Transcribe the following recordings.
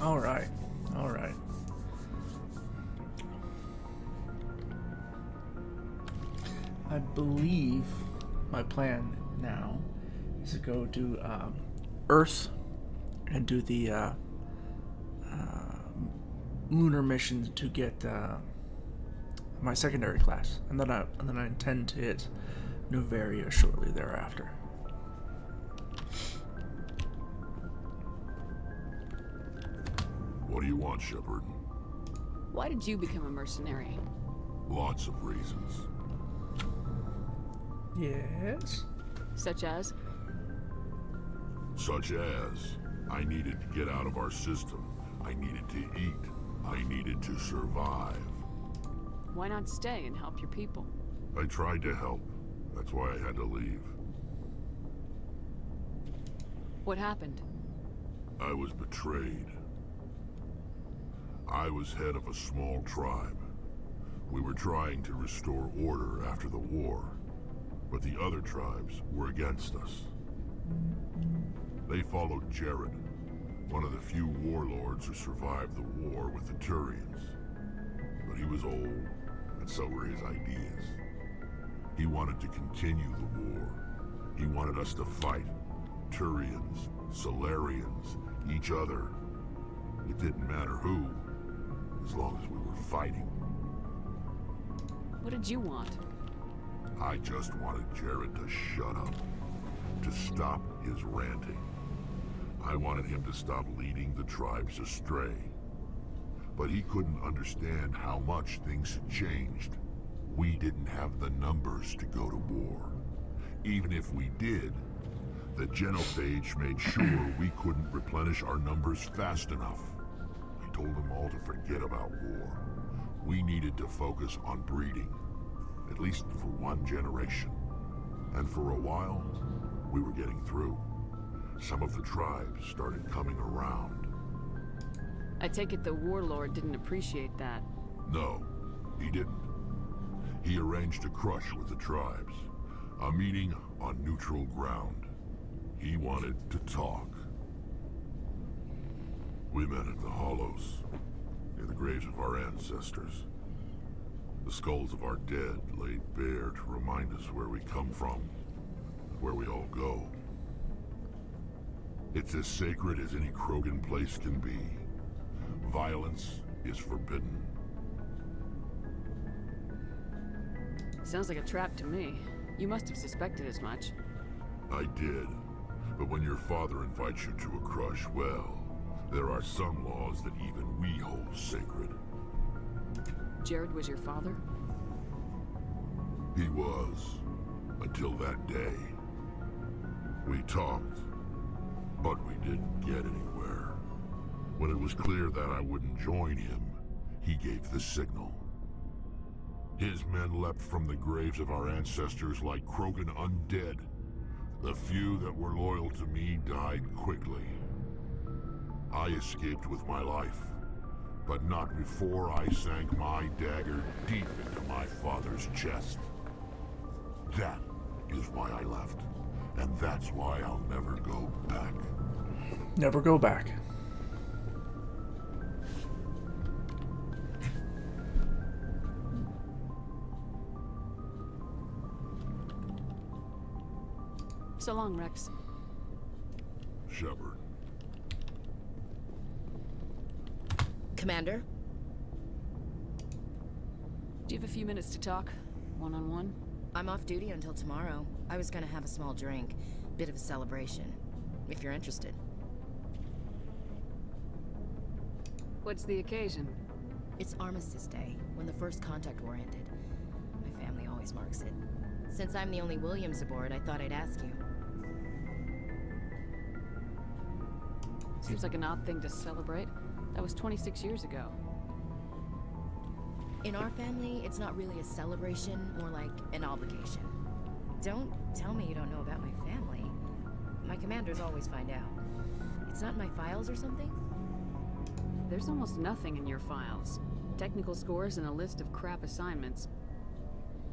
All right. All right. I believe my plan now is to go to Earth and do the lunar mission to get my secondary class, and then I intend to hit Novaria shortly thereafter. What do you want, Shepard? Why did you become a mercenary? Lots of reasons. Yes. Such as? Such as, I needed to get out of our system. I needed to eat. I needed to survive. Why not stay and help your people? I tried to help. That's why I had to leave. What happened? I was betrayed. I was head of a small tribe. We were trying to restore order after the war, but the other tribes were against us. They followed Jared, one of the few warlords who survived the war with the Turians. But he was old, and so were his ideas. He wanted to continue the war. He wanted us to fight. Turians, Solarians, each other. It didn't matter who, as long as we were fighting. What did you want? I just wanted Jared to shut up, to stop his ranting. I wanted him to stop leading the tribes astray. But he couldn't understand how much things had changed. We didn't have the numbers to go to war. Even if we did, the genophage made sure we couldn't replenish our numbers fast enough. I told them all to forget about war. We needed to focus on breeding, at least for one generation. And for a while, we were getting through. Some of the tribes started coming around. I take it the warlord didn't appreciate that. No, he didn't. He arranged a crush with the tribes. A meeting on neutral ground. He wanted to talk. We met at the Hollows, near the graves of our ancestors. The skulls of our dead laid bare to remind us where we come from, and where we all go. It's as sacred as any Krogan place can be. Violence is forbidden. Sounds like a trap to me. You must have suspected as much. I did. But when your father invites you to a crush, well, there are some laws that even we hold sacred. Jared was your father? He was. Until that day. We talked, but we didn't get anywhere. When it was clear that I wouldn't join him, he gave the signal. His men leapt from the graves of our ancestors like Krogan undead. The few that were loyal to me died quickly. I escaped with my life, but not before I sank my dagger deep into my father's chest. That is why I left, and that's why I'll never go back. Never go back. So long, Rex. Shepard. Commander? Do you have a few minutes to talk? One-on-one? I'm off duty until tomorrow. I was gonna have a small drink. Bit of a celebration. If you're interested. What's the occasion? It's Armistice Day, when the First Contact War ended. My family always marks it. Since I'm the only Williams aboard, I thought I'd ask you. Seems like an odd thing to celebrate. That was 26 years ago. In our family, it's not really a celebration, more like an obligation. Don't tell me you don't know about my family. My commanders always find out. It's not in my files or something? There's almost nothing in your files. Technical scores and a list of crap assignments.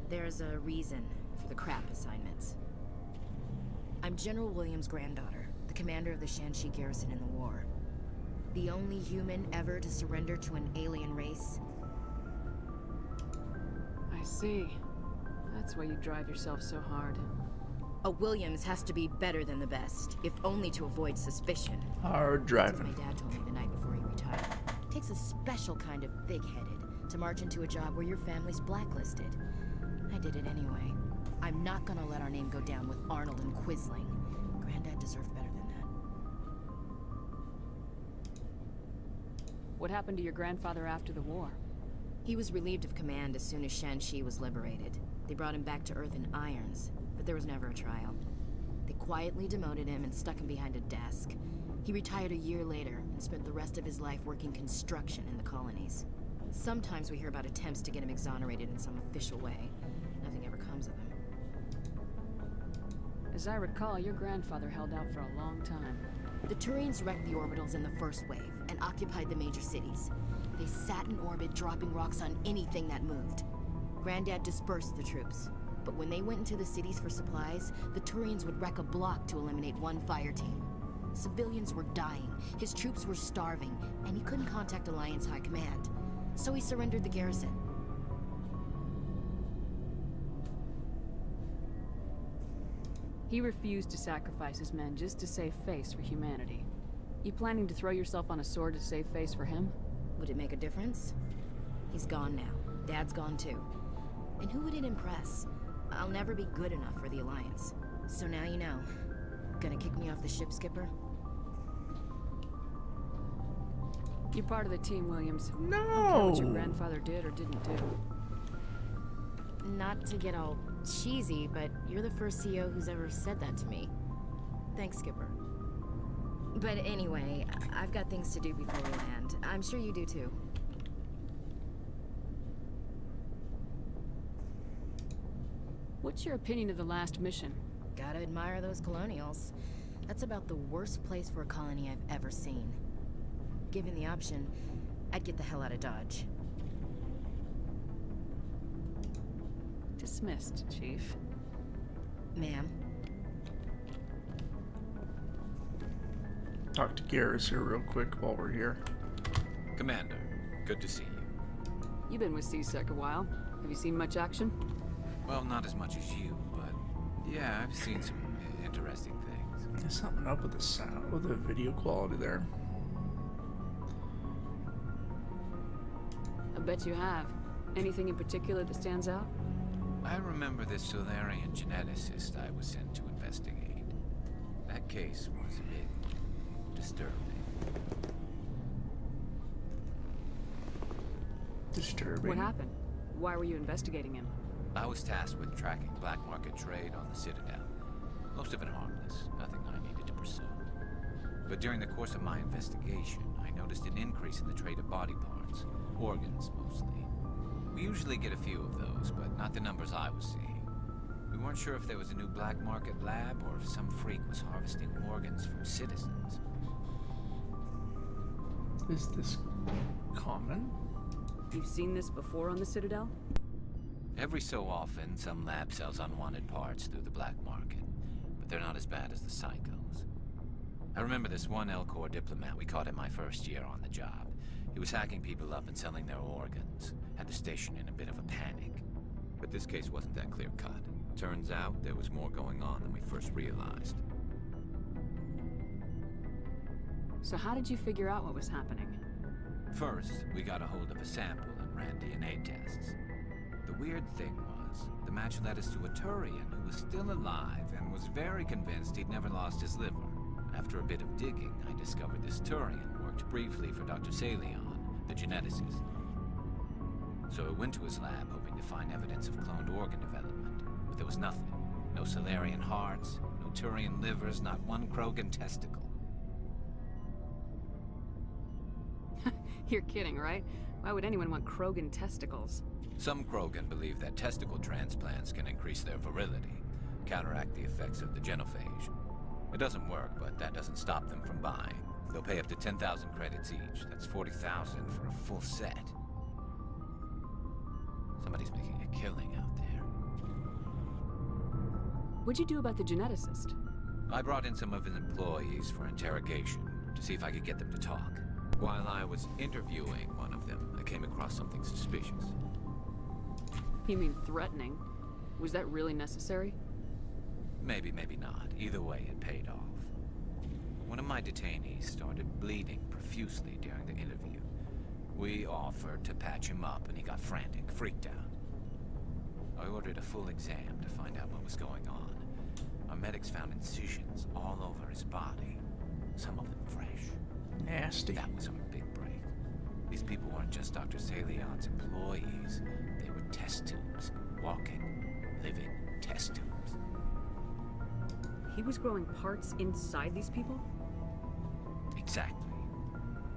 There's a reason for the crap assignments. I'm General Williams' granddaughter, the commander of the Shanxi garrison in the war. The only human ever to surrender to an alien race. I see. That's why you drive yourself so hard. A Williams has to be better than the best, if only to avoid suspicion. Hard That's what driving. my dad told me the night before he retired. Takes a special kind of big-headed to march into a job where your family's blacklisted. I did it anyway. I'm not gonna let our name go down with Arnold and Quisling. Granddad deserved better than that. What happened to your grandfather after the war? He was relieved of command as soon as Shanxi was liberated. They brought him back to Earth in irons, but there was never a trial. They quietly demoted him and stuck him behind a desk. He retired a year later and spent the rest of his life working construction in the colonies. Sometimes we hear about attempts to get him exonerated in some official way. Nothing ever comes of him. As I recall, your grandfather held out for a long time. The Turians wrecked the orbitals in the first wave and occupied the major cities. They sat in orbit, dropping rocks on anything that moved. Granddad dispersed the troops, but when they went into the cities for supplies, the Turians would wreck a block to eliminate one fire team. Civilians were dying, his troops were starving, and he couldn't contact Alliance High Command. So he surrendered the garrison. He refused to sacrifice his men just to save face for humanity. You planning to throw yourself on a sword to save face for him? Would it make a difference? He's gone now. Dad's gone too. And who would it impress? I'll never be good enough for the Alliance. So now you know. Gonna kick me off the ship, Skipper? You're part of the team, Williams. I don't care No. what your grandfather did or didn't do. Not to get all cheesy, but you're the first CEO who's ever said that to me. Thanks, Skipper. But anyway, I've got things to do before we land. I'm sure you do too. What's your opinion of the last mission? Gotta admire those colonials. That's about the worst place for a colony I've ever seen. Given the option, I'd get the hell out of Dodge. Dismissed, Chief. Ma'am? Talk to Garrus here real quick while we're here. Commander, good to see you. You've been with CSEC a while. Have you seen much action? Well, not as much as you, but yeah, I've seen some interesting things. There's something up with the sound, with the video quality there. I bet you have. Anything in particular that stands out? I remember this Solarian geneticist I was sent to investigate. That case was a bit disturbing. Disturbing. What happened? Why were you investigating him? I was tasked with tracking black market trade on the Citadel. Most of it harmless, nothing I needed to pursue. But during the course of my investigation, I noticed an increase in the trade of body parts, organs mostly. We usually get a few of those, but not the numbers I was seeing. We weren't sure if there was a new black market lab or if some freak was harvesting organs from citizens. Is this common? You've seen this before on the Citadel? Every so often, some lab sells unwanted parts through the black market, but they're not as bad as the psychos. I remember this one Elcor diplomat we caught in my first year on the job. He was hacking people up and selling their organs. Had the station in a bit of a panic. But this case wasn't that clear-cut. Turns out there was more going on than we first realized. So how did you figure out what was happening? First, we got a hold of a sample and ran DNA tests. The weird thing was, the match led us to a Turian who was still alive and was very convinced he'd never lost his liver. After a bit of digging, I discovered this Turian worked briefly for Dr. Salion, the geneticist. So I went to his lab hoping to find evidence of cloned organ development, but there was nothing. No Solarian hearts, no Turian livers, not one Krogan testicle. You're kidding, right? Why would anyone want Krogan testicles? Some Krogan believe that testicle transplants can increase their virility, counteract the effects of the genophage. It doesn't work, but that doesn't stop them from buying. They'll pay up to 10,000 credits each. That's 40,000 for a full set. Somebody's making a killing out there. What'd you do about the geneticist? I brought in some of his employees for interrogation to see if I could get them to talk. While I was interviewing one of them, I came across something suspicious. You mean threatening? Was that really necessary? Maybe, maybe not. Either way, it paid off. One of my detainees started bleeding profusely during the interview. We offered to patch him up, and he got frantic, freaked out. I ordered a full exam to find out what was going on. Our medics found incisions all over his body, some of them fresh. Nasty. That was our big break. These people weren't just Dr. Salion's employees. They were test tubes. Walking, living test tubes. He was growing parts inside these people? Exactly.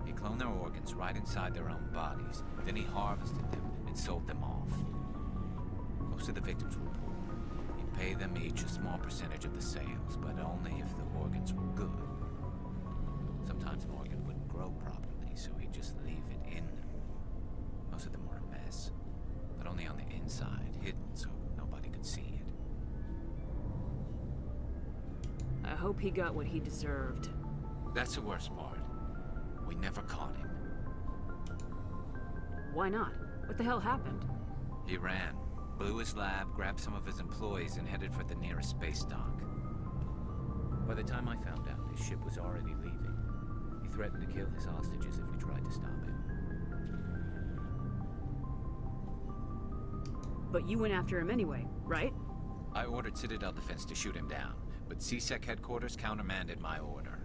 He cloned their organs right inside their own bodies. Then he harvested them and sold them off. Most of the victims were poor. He'd pay them each a small percentage of the sales, but only if the organs were good. Sometimes an organ wouldn't grow properly, so he'd just leave it in them. Most of them were a mess, but only on the inside, hidden so nobody could see it. I hope he got what he deserved. That's the worst part. We never caught him. Why not? What the hell happened? He ran, blew his lab, grabbed some of his employees, and headed for the nearest space dock. By the time I found out, his ship was already leaving. He threatened to kill his hostages if we tried to stop him. But you went after him anyway, right? I ordered Citadel Defense to shoot him down, but CSEC headquarters countermanded my order.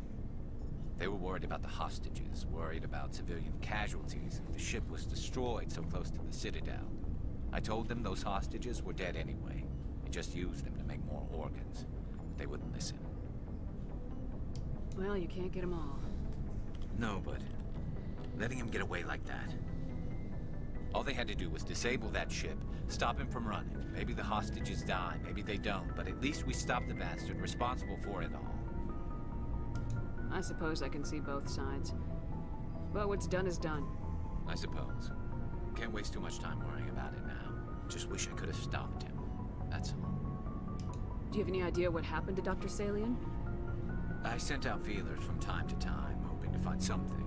They were worried about the hostages, worried about civilian casualties if the ship was destroyed so close to the Citadel. I told them those hostages were dead anyway, and just used them to make more organs. But they wouldn't listen. Well, you can't get them all. No, but letting him get away like that. All they had to do was disable that ship, stop him from running. Maybe the hostages die, maybe they don't, but at least we stopped the bastard responsible for it all. I suppose I can see both sides. But what's done is done. I suppose. Can't waste too much time worrying about it now. Just wish I could have stopped him. That's all. Do you have any idea what happened to Dr. Salion? I sent out feelers from time to time, hoping to find something.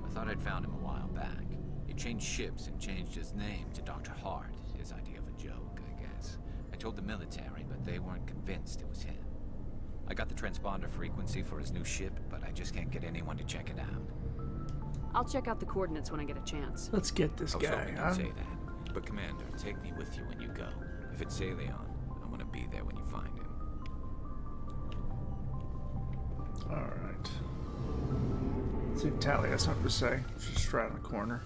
I thought I'd found him a while back. He changed ships and changed his name to Dr. Hart. His idea of a joke, I guess. I told the military, but they weren't convinced it was him. I got the transponder frequency for his new ship, but I just can't get anyone to check it out. I'll check out the coordinates when I get a chance. Let's get this I was guy, hoping huh? you'd say that. But Commander, take me with you when you go. If it's Salion, I want to be there when you find him. Alright. Let's see if Tally has something to say. She's just right in the corner.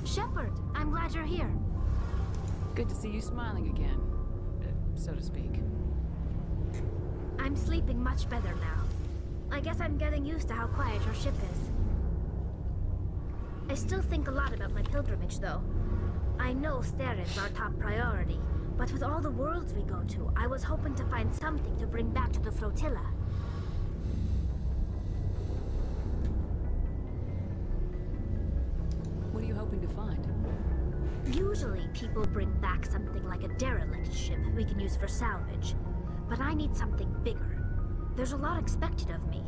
Shepard, I'm glad you're here. Good to see you smiling again, so to speak. I'm sleeping much better now. I guess I'm getting used to how quiet your ship is. I still think a lot about my pilgrimage, though. I know Steren's our top priority, but with all the worlds we go to, I was hoping to find something to bring back to the flotilla. What are you hoping to find? Usually, people bring back something like a derelict ship we can use for salvage. But I need something bigger. There's a lot expected of me.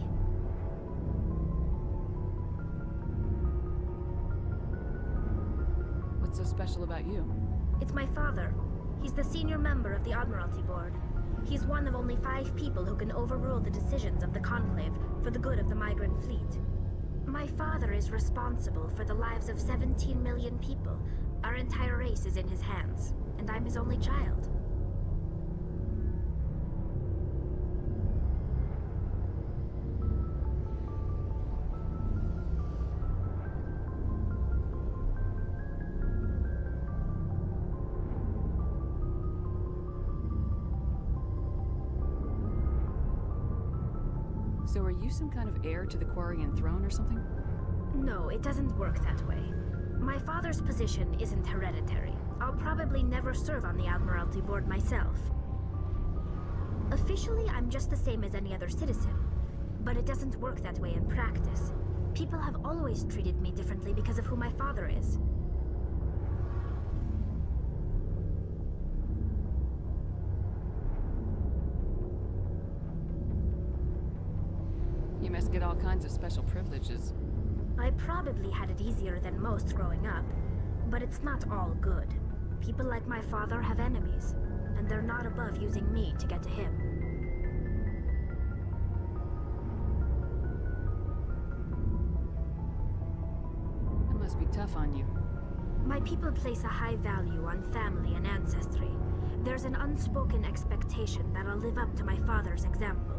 What's so special about you? It's my father. He's the senior member of the Admiralty Board. He's one of only 5 people who can overrule the decisions of the Conclave for the good of the migrant fleet. My father is responsible for the lives of 17 million people. Our entire race is in his hands, and I'm his only child. So are you some kind of heir to the Quarian throne or something? No, it doesn't work that way. My father's position isn't hereditary. I'll probably never serve on the Admiralty Board myself. Officially, I'm just the same as any other citizen. But it doesn't work that way in practice. People have always treated me differently because of who my father is. must get all kinds of special privileges. I probably had it easier than most growing up, but it's not all good. People like my father have enemies, and they're not above using me to get to him. It must be tough on you. My people place a high value on family and ancestry. There's an unspoken expectation that I'll live up to my father's example.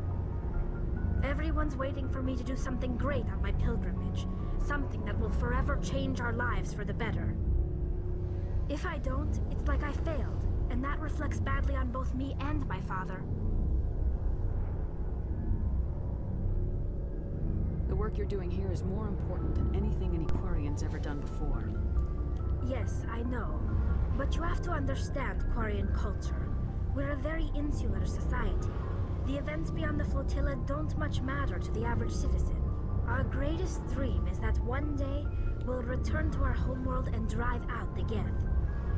Everyone's waiting for me to do something great on my pilgrimage, something that will forever change our lives for the better. If I don't, it's like I failed, and that reflects badly on both me and my father. The work you're doing here is more important than anything an Aquarian's ever done before. Yes, I know. But you have to understand Quarian culture. We're a very insular society. The events beyond the flotilla don't much matter to the average citizen. Our greatest dream is that one day, we'll return to our homeworld and drive out the Geth.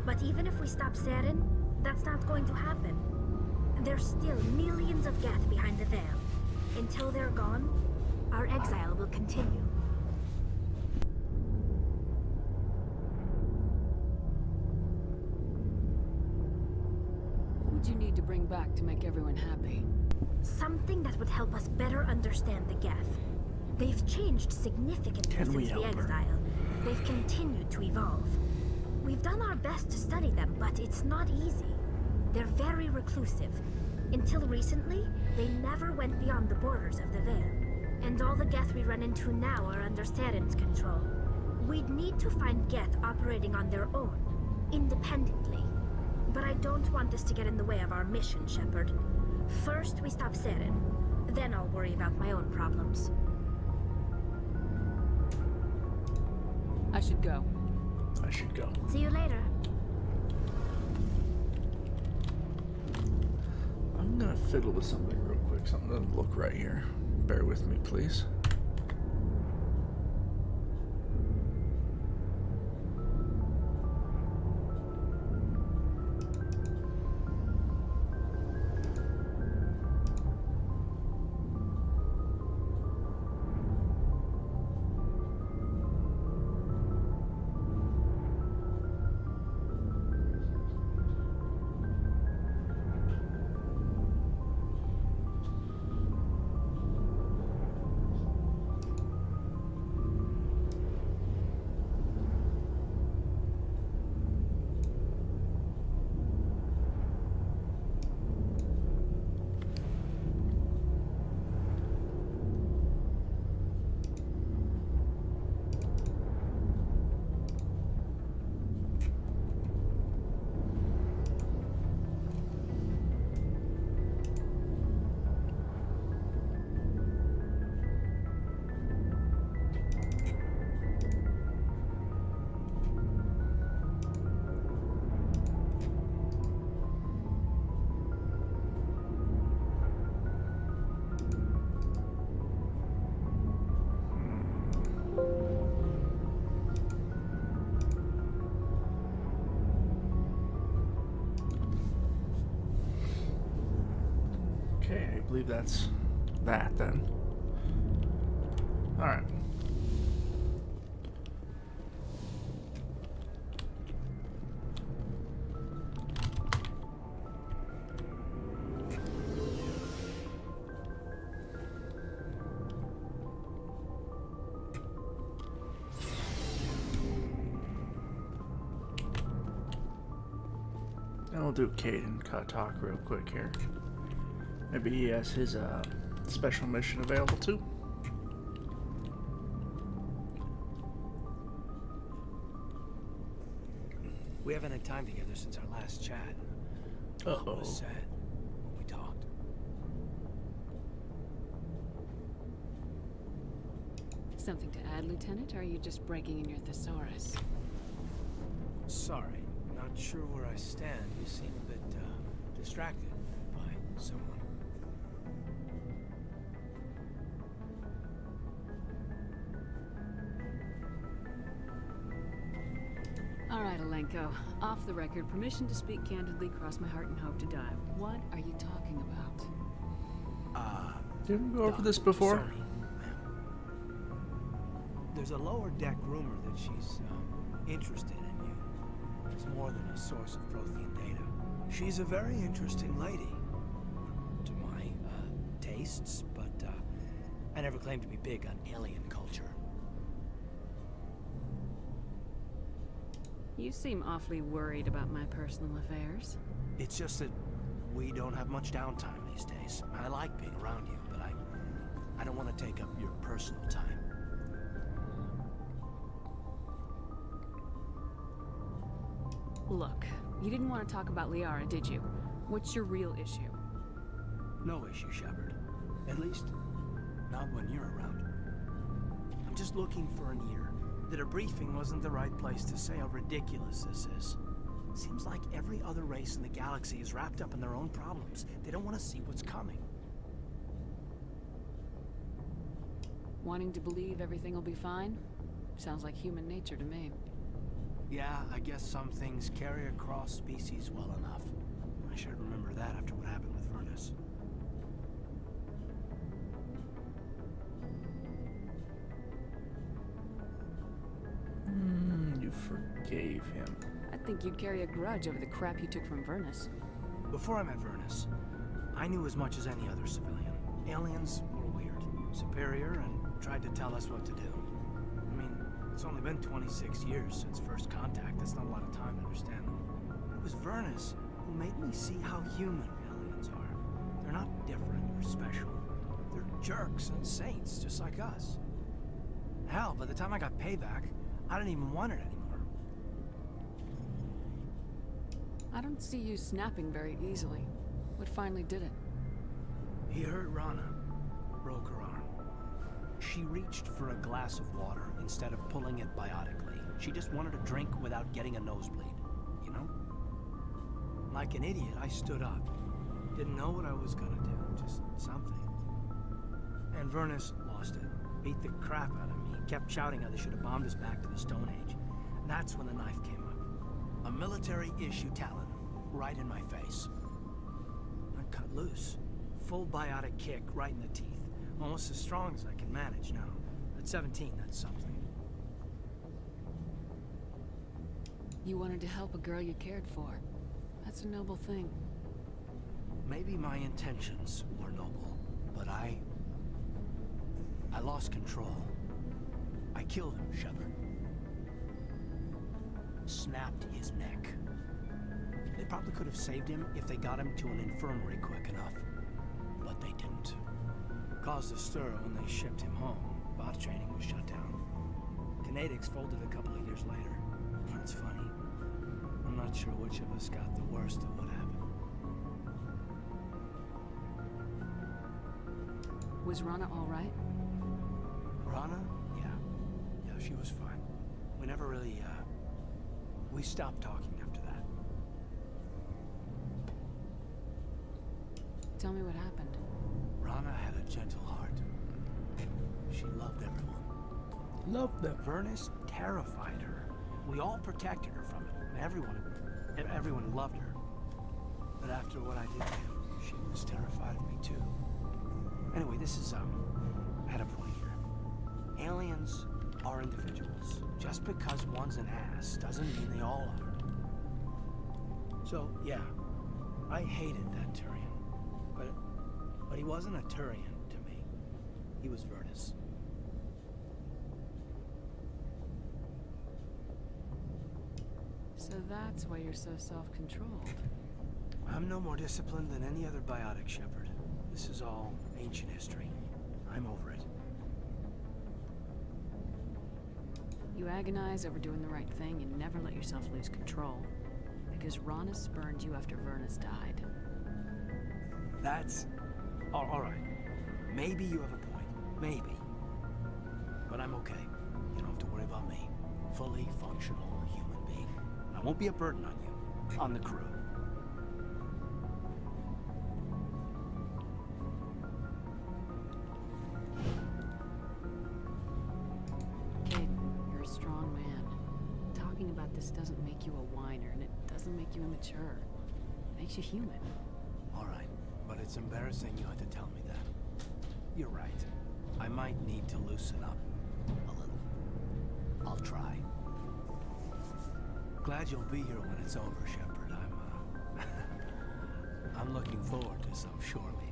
But even if we stop Saren, that's not going to happen. There's still millions of Geth behind the veil. Until they're gone, our exile will continue. What would you need to bring back to make everyone happy? Something that would help us better understand the Geth. They've changed significantly Can we since the help her? exile. They've continued to evolve. We've done our best to study them, but it's not easy. They're very reclusive. Until recently, they never went beyond the borders of the Veil. And all the Geth we run into now are under Saren's control. We'd need to find Geth operating on their own, independently. But I don't want this to get in the way of our mission, Shepard. First, we stop Saren. Then I'll worry about my own problems. I should go. I should go. See you later. I'm gonna fiddle with something real quick. Something doesn't look right here. Bear with me, please. Okay, I believe that's that then. Alright. And we'll do Caden talk real quick here. Maybe he has his special mission available too. We haven't had time together since our last chat. A lot was said when we talked. Something to add, Lieutenant, or are you just breaking in your thesaurus? Sorry, not sure where I stand. You seem a bit, distracted by someone. All right, Alenko. Off the record, permission to speak candidly, cross my heart and hope to die. What are you talking about? Didn't we go over this before? Sorry, ma'am. There's a lower deck rumor that she's interested in you. It's more than a source of Prothean data. She's a very interesting lady, to my tastes, but I never claimed to be big on alien culture. You seem awfully worried about my personal affairs. It's just that we don't have much downtime these days. I like being around you, but I don't want to take up your personal time. Look, you didn't want to talk about Liara, did you? What's your real issue? No issue, Shepard. At least, not when you're around. I'm just looking for an ear. That a briefing wasn't the right place to say how ridiculous this is. Seems like every other race in the galaxy is wrapped up in their own problems. They don't want to see what's coming. Wanting to believe everything will be fine? Sounds like human nature to me. Yeah, I guess some things carry across species well enough. I should remember that after what happened with Vernus. You forgave him. I think you'd carry a grudge over the crap you took from Vernus. Before I met Vernus, I knew as much as any other civilian. Aliens were weird, superior, and tried to tell us what to do. I mean, it's only been 26 years since first contact. That's not a lot of time to understand them. It was Vernus who made me see how human aliens are. They're not different or special. They're jerks and saints, just like us. Hell, by the time I got payback, I didn't even want it anymore. I don't see you snapping very easily. What finally did it? He hurt Rana, broke her arm. She reached for a glass of water instead of pulling it biotically. She just wanted a drink without getting a nosebleed, you know? Like an idiot, I stood up. Didn't know what I was gonna do, just something. And Vernus lost it. Beat the crap out of me. Kept shouting how they should have bombed us back to the Stone Age. And that's when the knife came up. A military-issue talon, right in my face. I cut loose. Full biotic kick right in the teeth. Almost as strong as I can manage now. At 17, that's something. You wanted to help a girl you cared for. That's a noble thing. Maybe my intentions were noble, but I lost control. I killed him, Shepard. Snapped his neck. They probably could have saved him if they got him to an infirmary quick enough. But they didn't. Caused a stir when they shipped him home. Bot training was shut down. Kinetics folded a couple of years later. That's funny. I'm not sure which of us got the worst of what happened. Was Rana all right? Rana? Yeah. Yeah, she was fine. We never really, we stopped talking after that. Tell me what happened. Rana had a gentle heart. She loved everyone. Love them. Vernus terrified her. We all protected her from it. Everyone loved her. But after what I did to him, she was terrified of me too. Anyway, this is, at a point here. Aliens are individuals. Just because one's an ass doesn't mean they all are. So, yeah, I hated that Turian. But he wasn't a Turian to me. He was Vernus. So that's why you're so self-controlled. I'm no more disciplined than any other biotic, Shepard. This is all ancient history. I'm over it. You agonize over doing the right thing and never let yourself lose control. Because Rana spurned you after Vernus died. That's... all right. Maybe you have a point. Maybe. But I'm okay. You don't have to worry about me. Fully functional human being. I won't be a burden on you. On the crew. Kid, you're a strong man. Talking about this doesn't make you a whiner, and it doesn't make you immature. It makes you human. All right. But it's embarrassing you had to tell me that. You're right. I might need to loosen up a little. I'll try. Glad you'll be here when it's over, Shepard. I'm looking forward to some shore leave.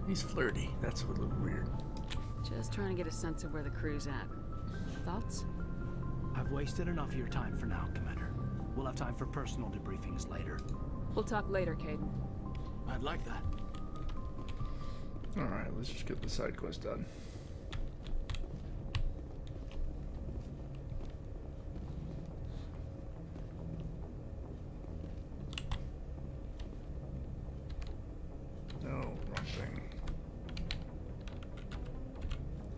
He's flirty. That's what looked weird. Just trying to get a sense of where the crew's at. Thoughts? I've wasted enough of your time for now, Commander. We'll have time for personal debriefings later. We'll talk later, Caden. I'd like that. Alright, let's just get the side quest done. No, wrong thing.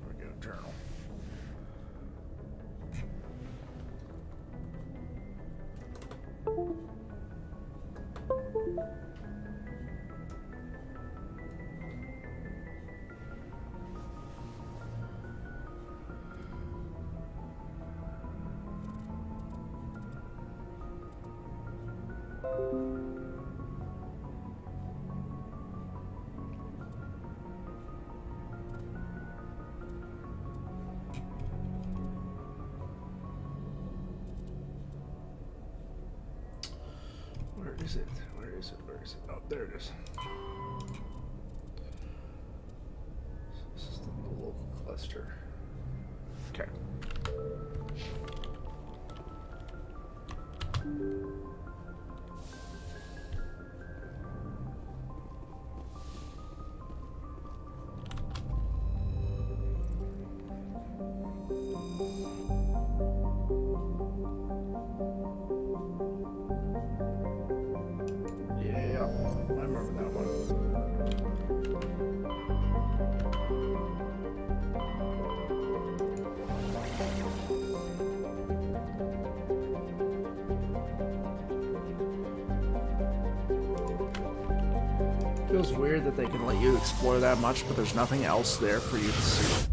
There we go, journal. Where is it? Where is it? Where is it? Oh, there it is. This is the local cluster. Okay. Yeah, I remember that one. Feels weird that they can let you explore that much, but there's nothing else there for you to see.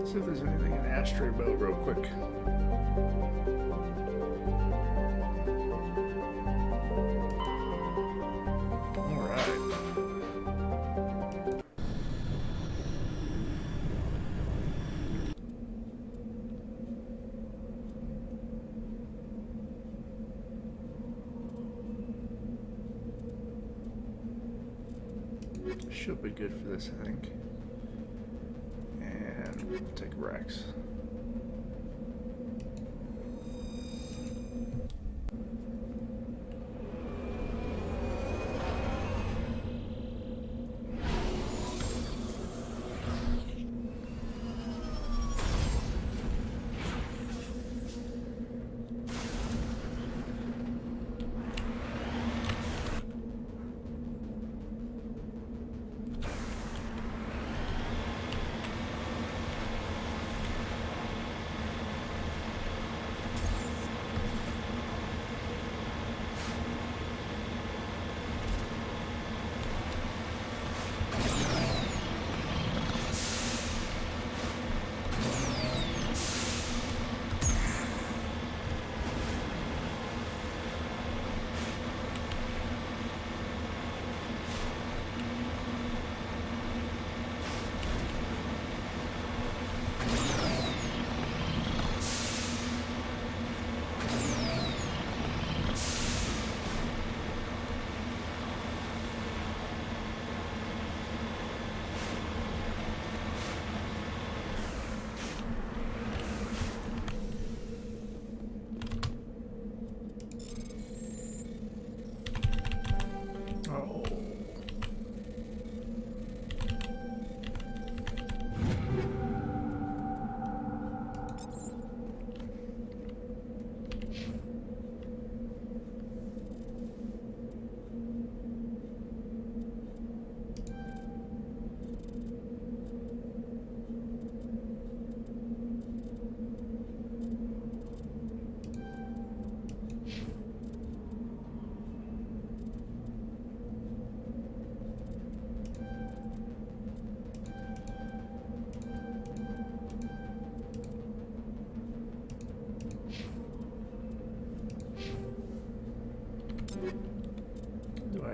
See if there's anything in Ashtray Boat real quick. Alright. Should be good for this, I think. And take Rex.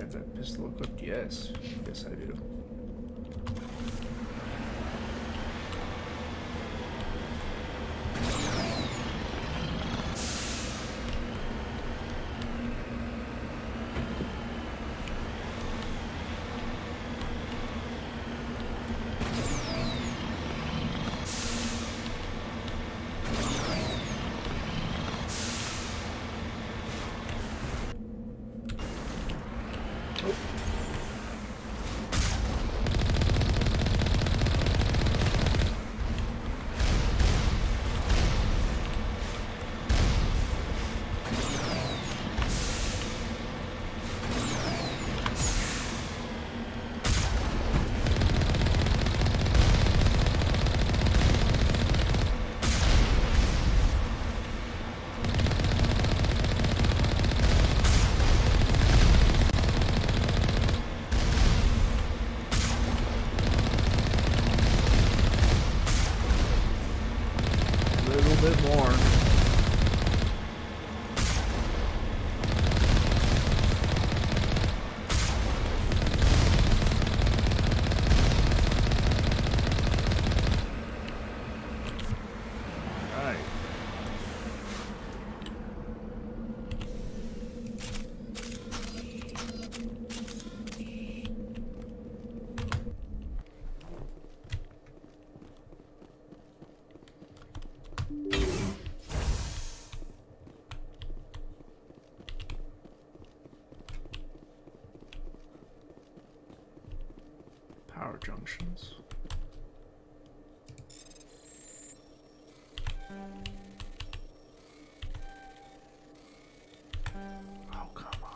have that pistol equipped? Yes. Yes, I do. Bit more. Right. Power junctions. Oh, come on.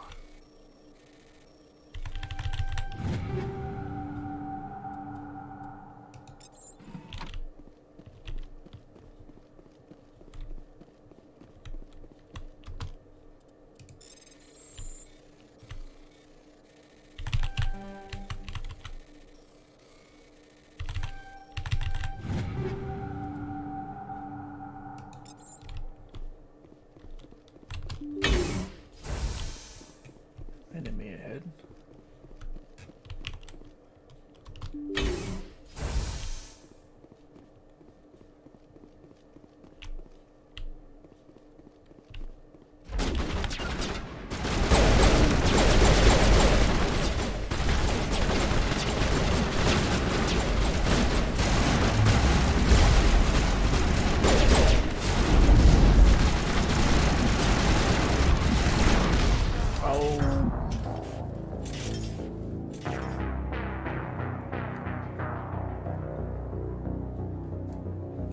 Enemy ahead.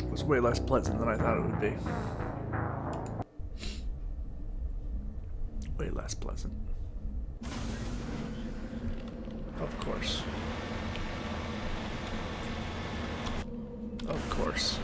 Was way less pleasant than I thought it would be. Way less pleasant. Of course. Of course.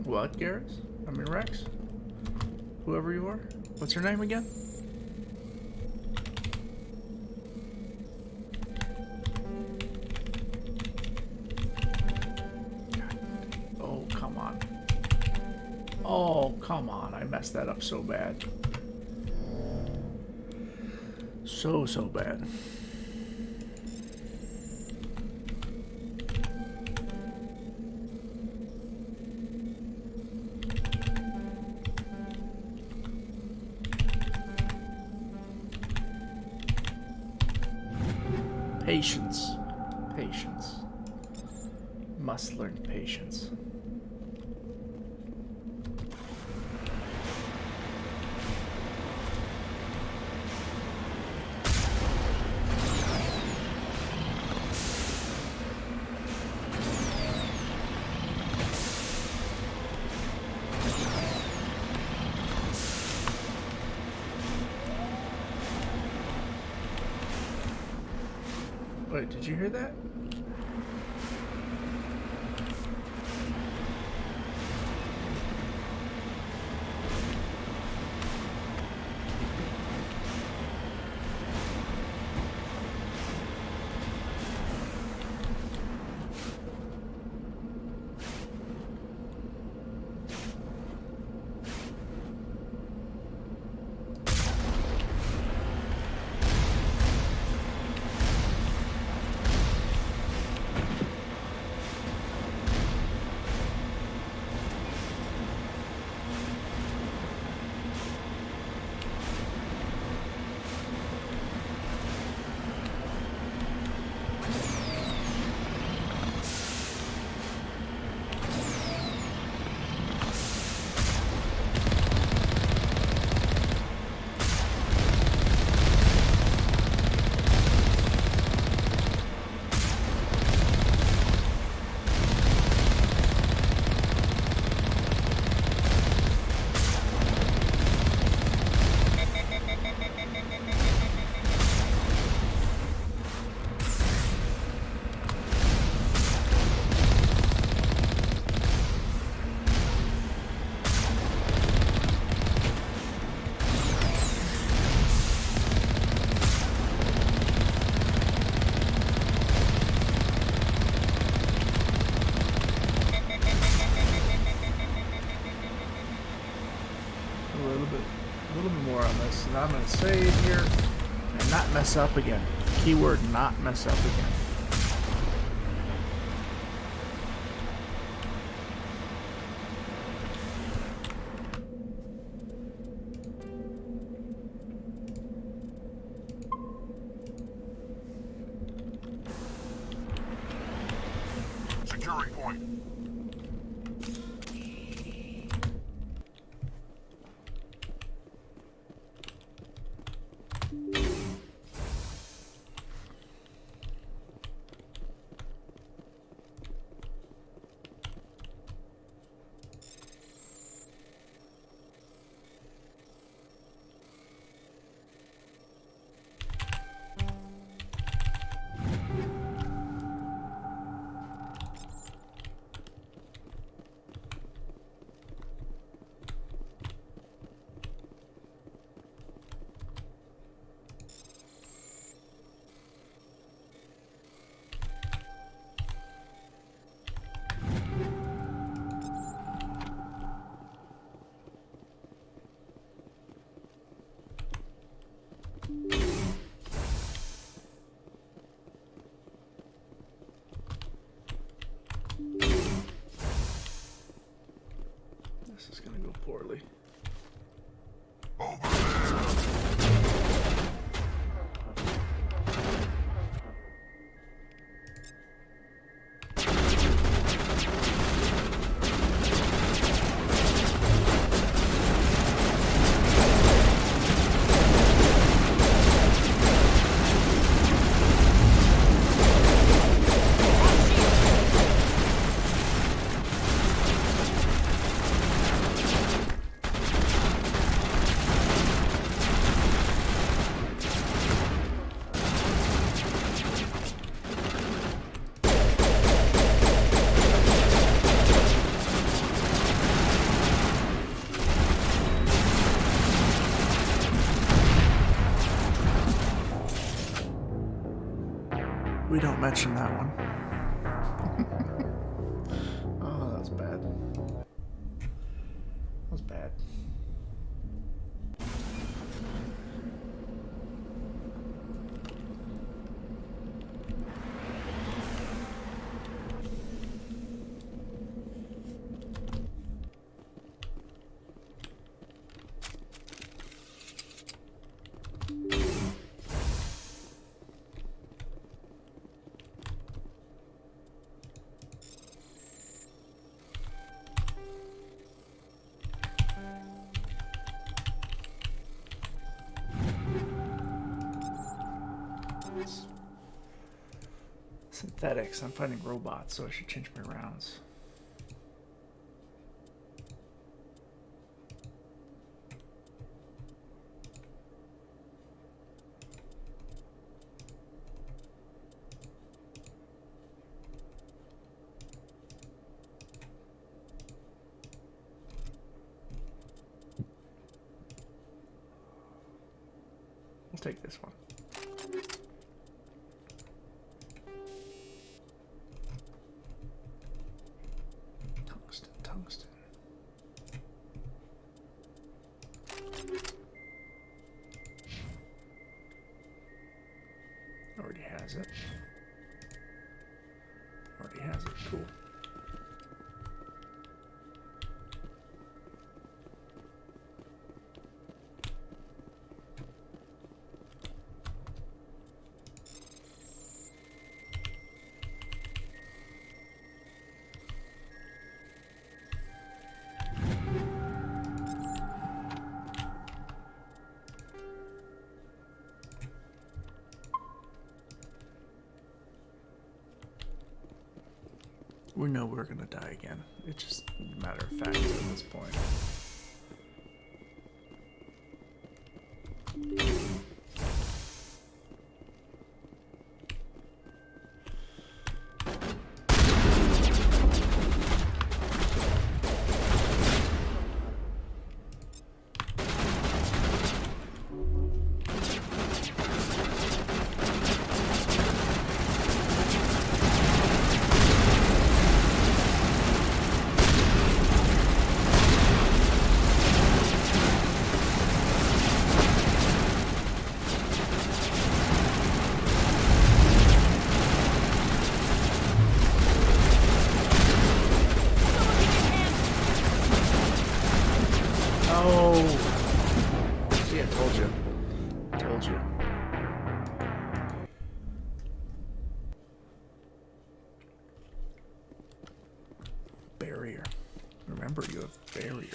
What, Garrus? I mean, Rex? Whoever you are? What's your name again? Oh, come on. Oh, come on. I messed that up so bad. So bad. Patience. Patience. Must learn patience. Wait, did you hear that? A little bit more on this, and I'm going to save here and not mess up again. Keyword: not mess up again. Securing point. This is going to go poorly. Over there. We don't mention that one. Oh, that was bad. That was bad. Synthetics. I'm fighting robots, so I should change my rounds. take this one. Tungsten, tungsten. Already has it. Already has it. Cool. We know we're gonna die again. It's just a matter of fact at this point. See, I told you. Told you. Barrier. Remember, you have barrier.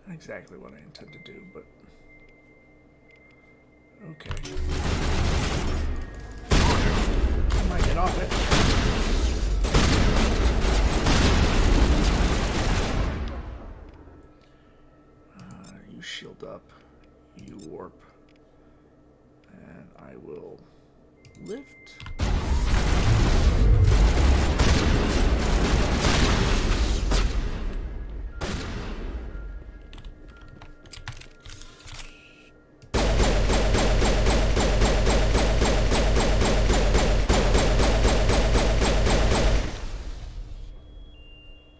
Not exactly what I intend to do, but okay. I might get off it. You shield up, you warp, and I will lift.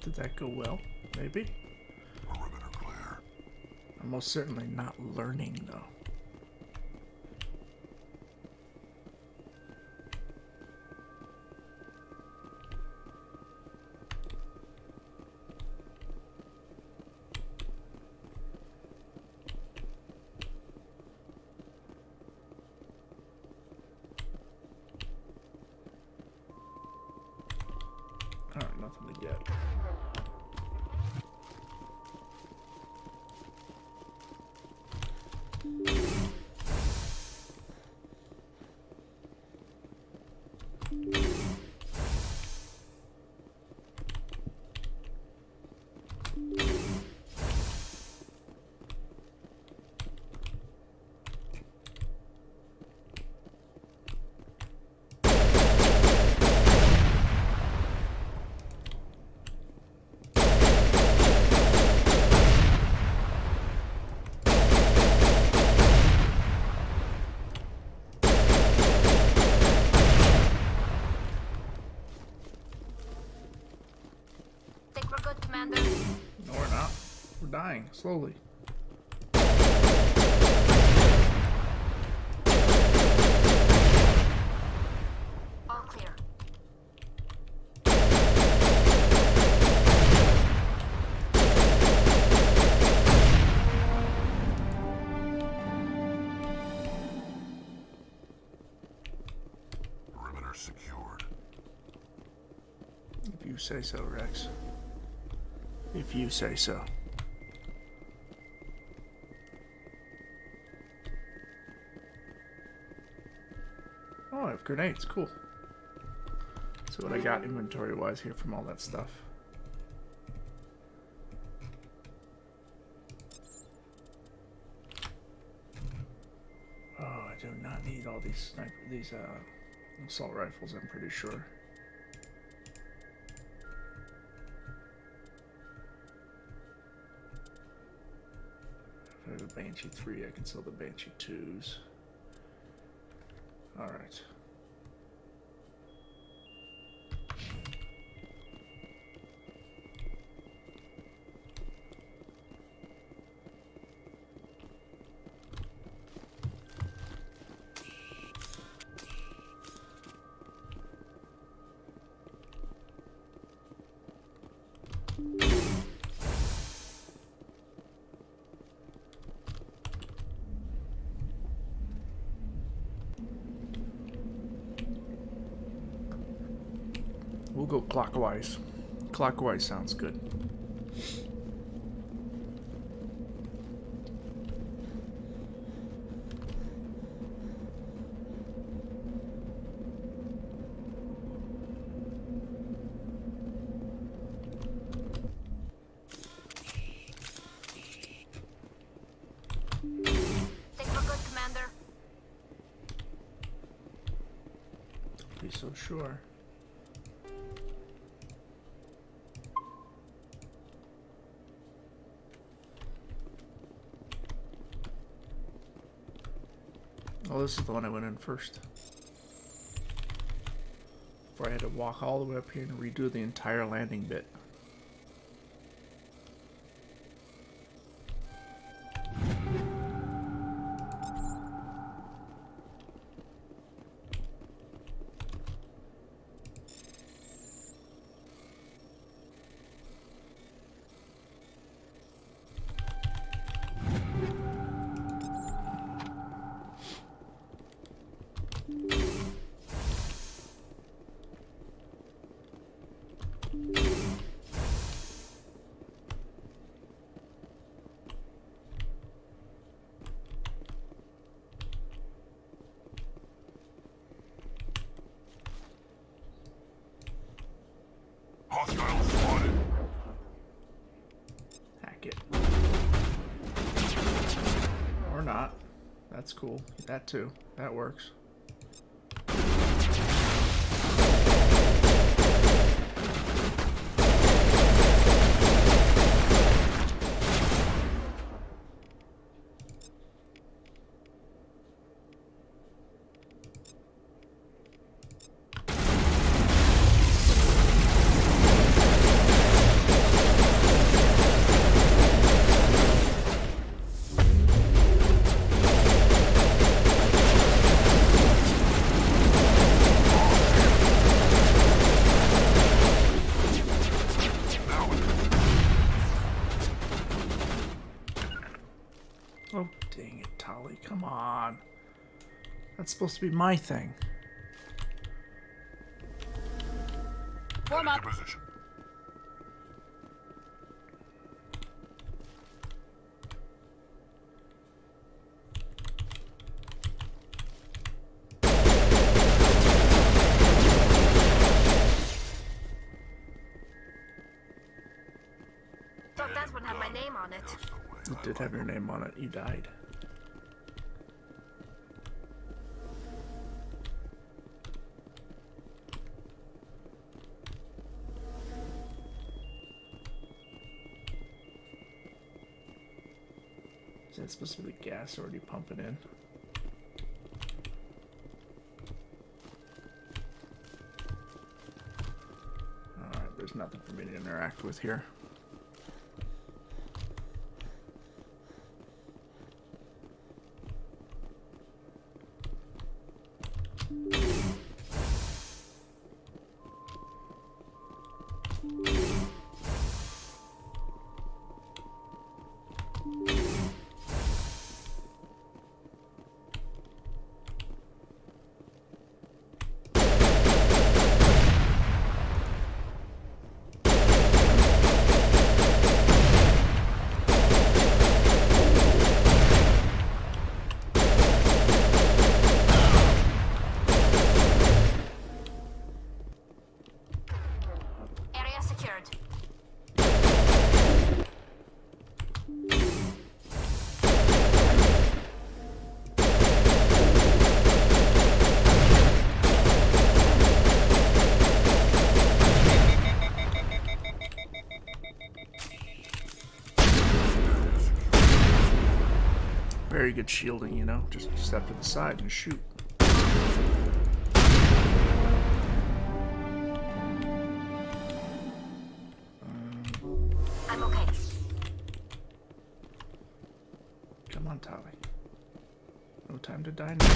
Did that go well? Maybe? Perimeter clear. I'm most certainly not learning, though. Alright, nothing to get. Think we're good, Commander? No, we're not. We're dying slowly. All clear. you say so, Rex. If you say so. Oh, I have grenades. Cool. See what I got inventory-wise here from all that stuff. Oh, I do not need all these assault rifles, I'm pretty sure. If I have a Banshee 3, I can sell the Banshee 2s. Alright. We'll go clockwise. Clockwise sounds good. Think we're good, Commander? Be so sure. Oh, this is the one I went in first. Before I had to walk all the way up here and redo the entire landing bit. Hostile spotted. Hack it. Or not. That's cool. That too. That works. Oh, dang it, Tali. Come on. That's supposed to be my thing. Form up. Into position. Thought that one had my name on it. Just the way It did have your name on it. You died. Is that supposed to be the gas already pumping in? Alright, there's nothing for me to interact with here. secured. Very good shielding, you know? Just step to the side and shoot. I'm okay. Come on, Tali. No time to die now.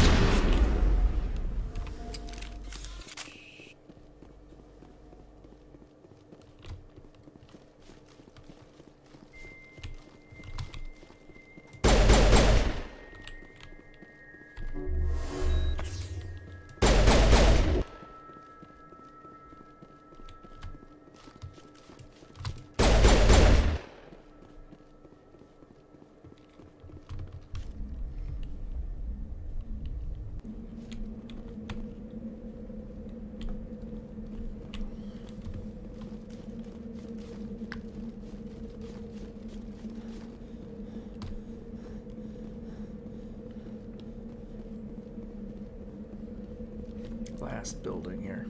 Last building here.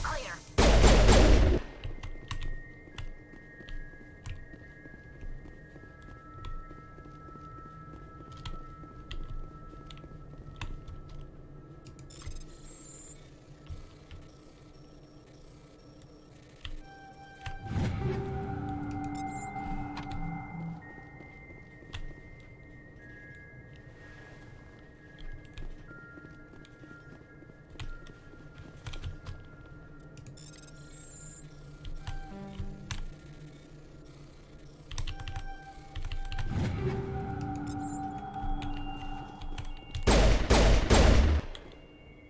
Clear.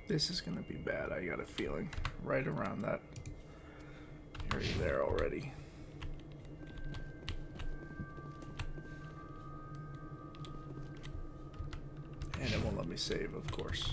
This is gonna be bad, I got a feeling. Right around that area there already. And it won't let me save, of course.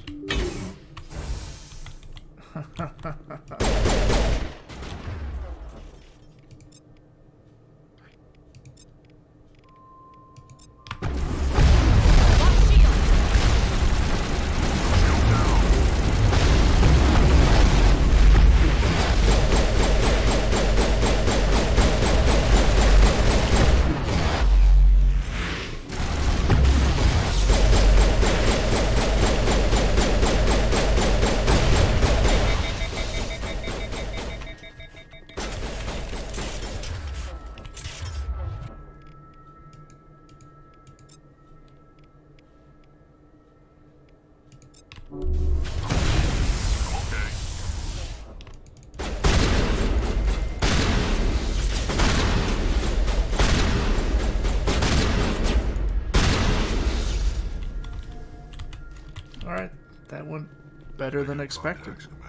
Alright, that went better than expected. Contacts, Commander.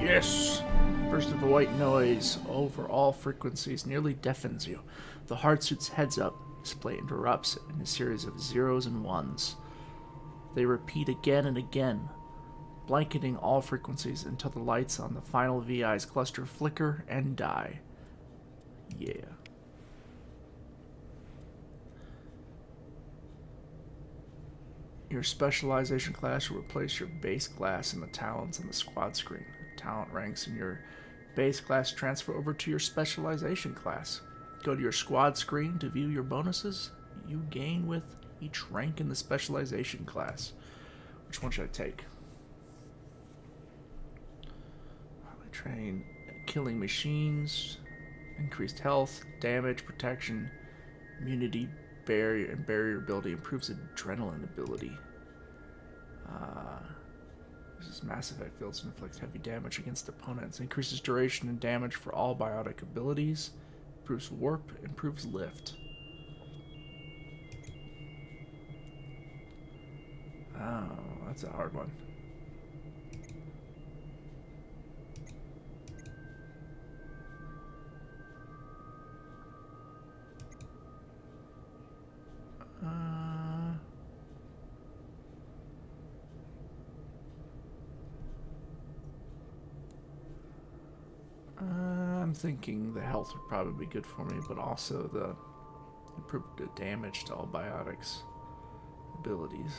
Yes! Burst of a white noise over all frequencies nearly deafens you. The hard suit's heads up display interrupts in a series of zeros and ones. They repeat again and again, blanketing all frequencies until the lights on the final VI's cluster flicker and die. Yeah. Your specialization class will replace your base class in the talents on the squad screen. Talent ranks in your base class transfer over to your specialization class. Go to your squad screen to view your bonuses you gain with each rank in the specialization class. Which one should I take? Highly trained killing machines, increased health, damage, protection, immunity, barrier, and barrier ability, improves adrenaline ability. Uses Mass Effect fields to inflict heavy damage against opponents. Increases duration and damage for all biotic abilities. Improves warp, improves lift. Oh, that's a hard one. I'm thinking the health would probably be good for me, but also the improved damage to all biotics abilities.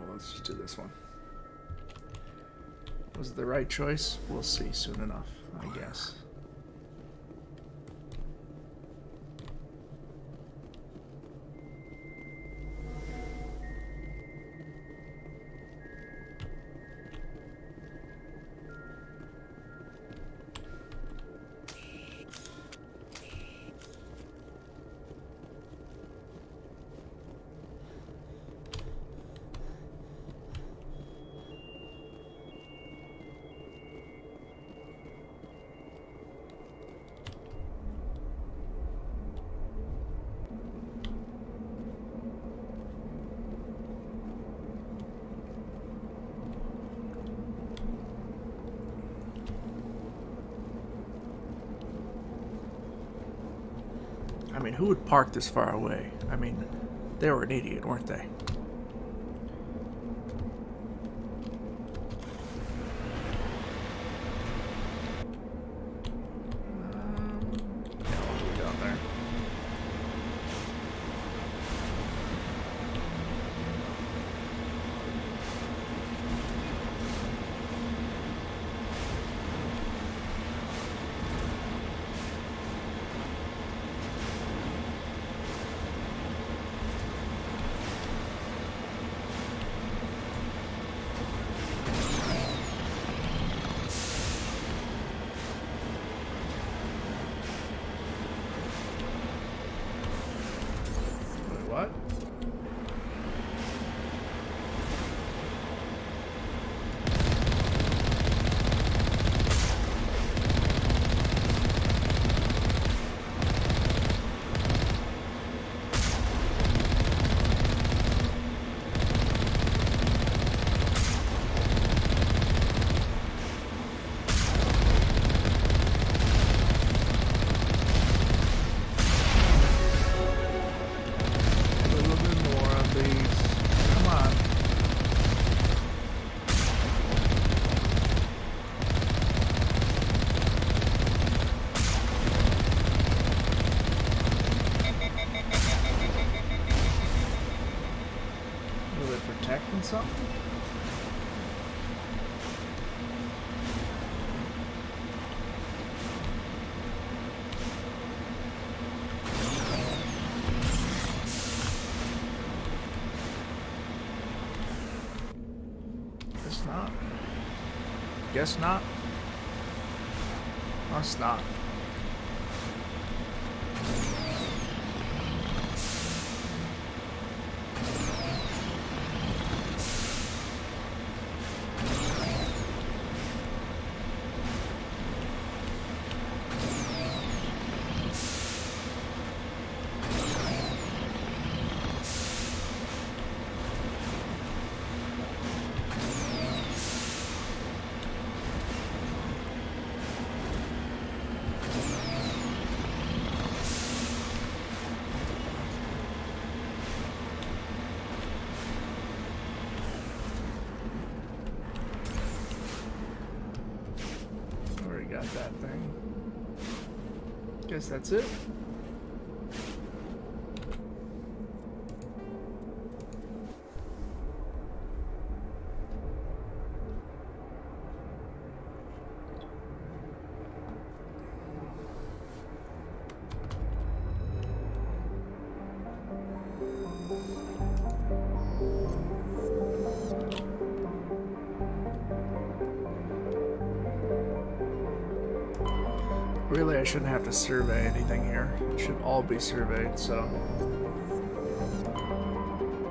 Let's just do this one. Was it the right choice? We'll see soon enough, I guess. I mean, who would park this far away? I mean, they were an idiot, weren't they? Yeah, we'll go down there. What? A little bit more of these. Come on. Were they protecting something? Guess not. Guess not. Must not. that thing. Guess that's it. Really, I shouldn't have to survey anything here. It should all be surveyed, so...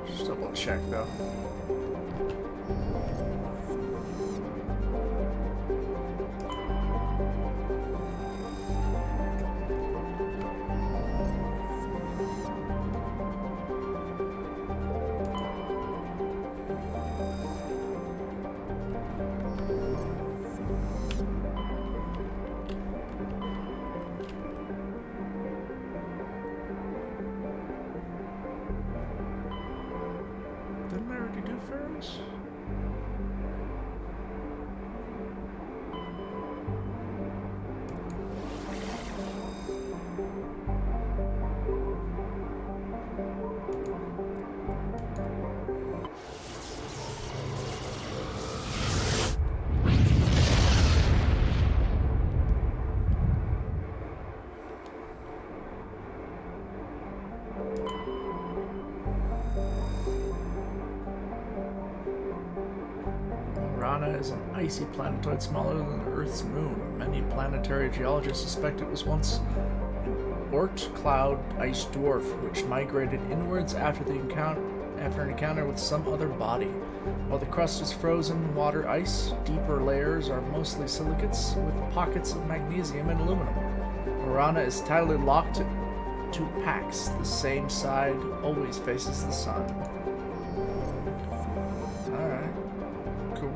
Just double check, though. Didn't I already do Ferris? Rana is an icy planetoid smaller than Earth's moon. Many planetary geologists suspect it was once an Oort cloud ice dwarf, which migrated inwards after an encounter with some other body. While the crust is frozen water ice, deeper layers are mostly silicates with pockets of magnesium and aluminum. Rana is tightly locked to Pax. The same side always faces the sun. Alright. Cool.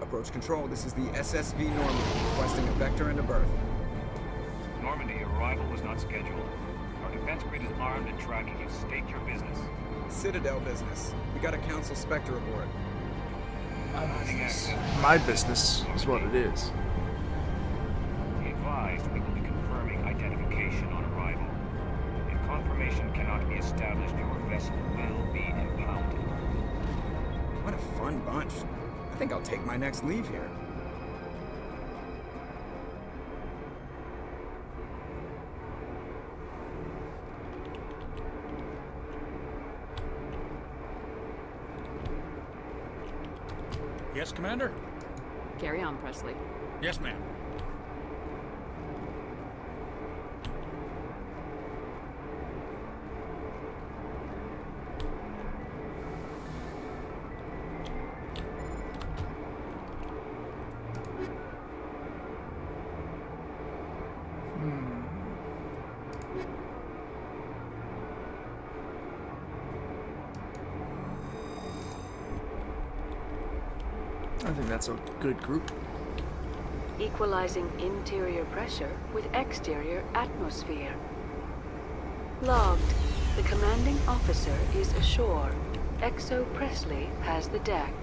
Approach control, this is the SSV Normandy, requesting a vector and a berth. Normandy, arrival was not scheduled. Our defense grid is armed and tracking you. State your business. Citadel business. We got a Council Spectre aboard. My business is what it is. Be advised, we will be confirming identification on arrival. If confirmation cannot be established, your vessel will be impounded. What a fun bunch. I think I'll take my next leave here. Yes, Commander? Carry on, Presley. Yes, ma'am. I think that's a good group. Equalizing interior pressure with exterior atmosphere. Logged. The commanding officer is ashore. Exo Presley has the deck.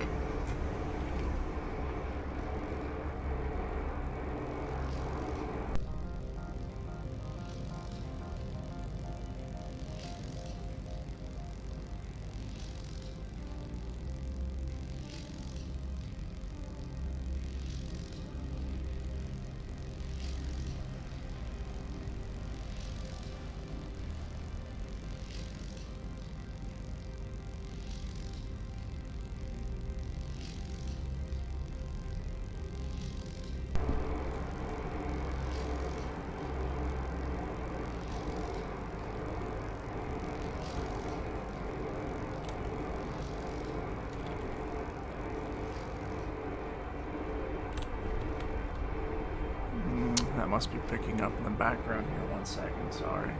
That must be picking up in the background here. 1 second, sorry.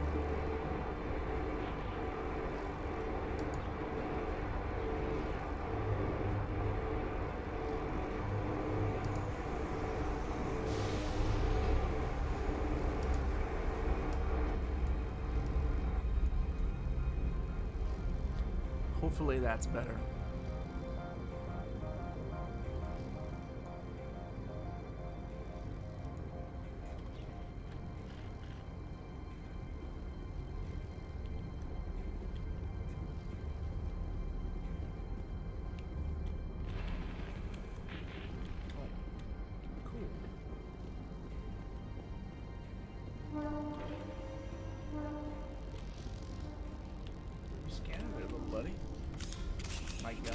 Hopefully that's better. Scan it, little buddy. My God.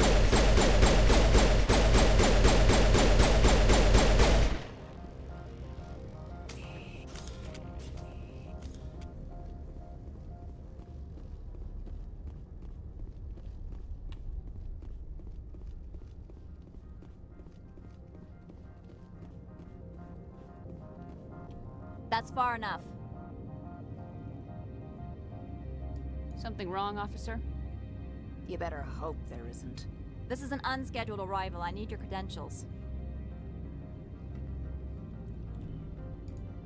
That's far enough. Something wrong, officer? You better hope there isn't. This is an unscheduled arrival. I need your credentials.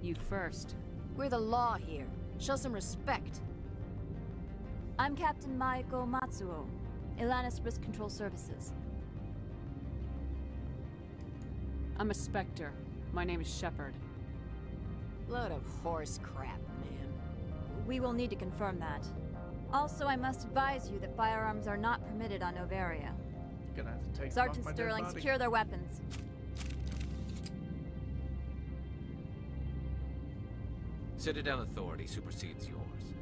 You first. We're the law here. Show some respect. I'm Captain Maiko Matsuo, Ilanis Risk Control Services. I'm a Spectre. My name is Shepard. Load of horse crap, man. We will need to confirm that. Also, I must advise you that firearms are not permitted on Noveria. Gonna have to take Sergeant off my dead Sterling, body. secure their weapons. Citadel authority supersedes yours.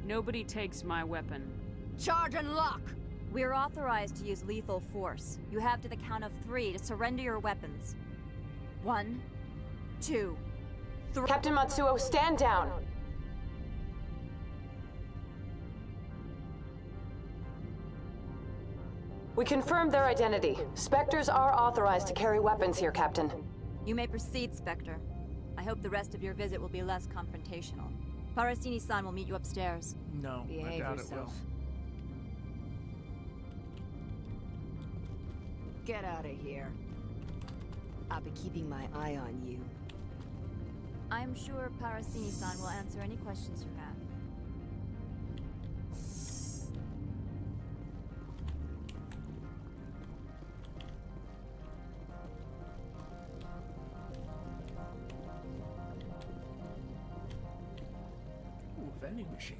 Nobody takes my weapon. Charge and lock! We're authorized to use lethal force. You have to the count of 3 to surrender your weapons. 1, 2, 3. Captain Matsuo, stand down! We confirmed their identity. Spectres are authorized to carry weapons here, Captain. You may proceed, Spectre. I hope the rest of your visit will be less confrontational. Parasini-san will meet you upstairs. No, I Behave doubt yourself. Get out of here. I'll be keeping my eye on you. I'm sure Parasini-san will answer any questions you have. it will. Ooh, vending machine.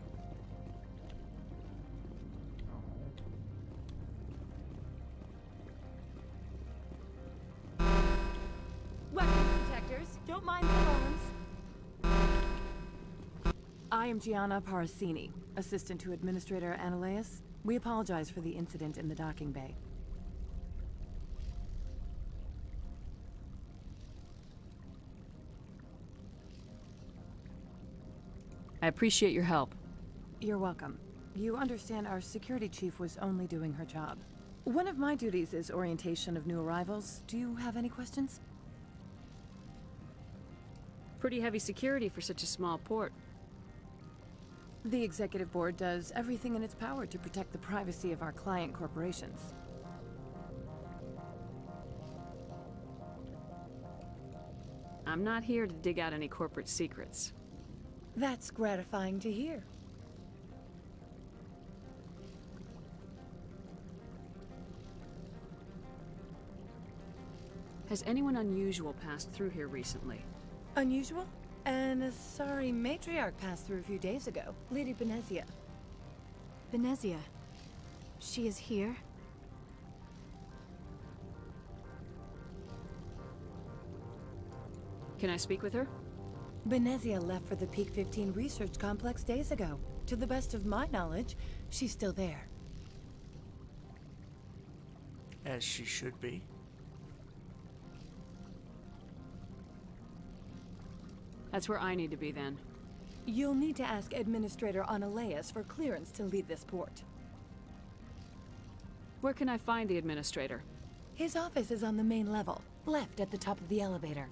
Weapons detectors, don't mind the alarms. I am Gianna Parasini, assistant to Administrator Analeas. We apologize for the incident in the docking bay. I appreciate your help. You're welcome. You understand our security chief was only doing her job. One of my duties is orientation of new arrivals. Do you have any questions? Pretty heavy security for such a small port. The executive board does everything in its power to protect the privacy of our client corporations. I'm not here to dig out any corporate secrets. That's gratifying to hear. Has anyone unusual passed through here recently? Unusual? An Asari matriarch passed through a few days ago. Lady Benezia. Benezia. She is here? Can I speak with her? Benezia left for the Peak 15 research complex days ago. To the best of my knowledge, she's still there. As she should be. That's where I need to be then. You'll need to ask Administrator Analeas for clearance to leave this port. Where can I find the administrator? His office is on the main level, left at the top of the elevator.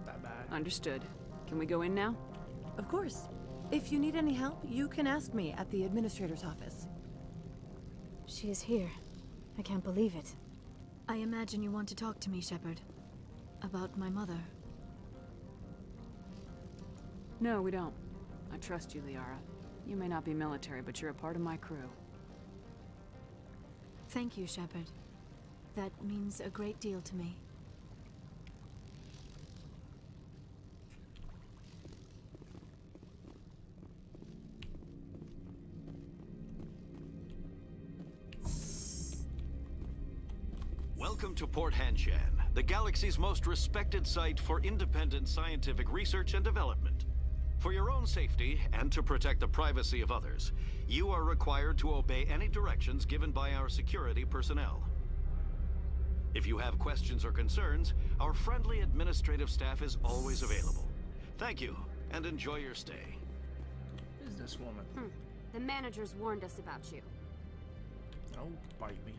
Bye-bye. Understood. Can we go in now? Of course. If you need any help, you can ask me at the Administrator's office. She is here. I can't believe it. I imagine you want to talk to me, Shepard. About my mother. No, we don't. I trust you, Liara. You may not be military, but you're a part of my crew. Thank you, Shepard. That means a great deal to me. Welcome to Port Hanshan, the galaxy's most respected site for independent scientific research and development. For your own safety and to protect the privacy of others, you are required to obey any directions given by our security personnel. If you have questions or concerns, our friendly administrative staff is always available. Thank you, and enjoy your stay. Businesswoman. The managers warned us about you. Oh, bite me.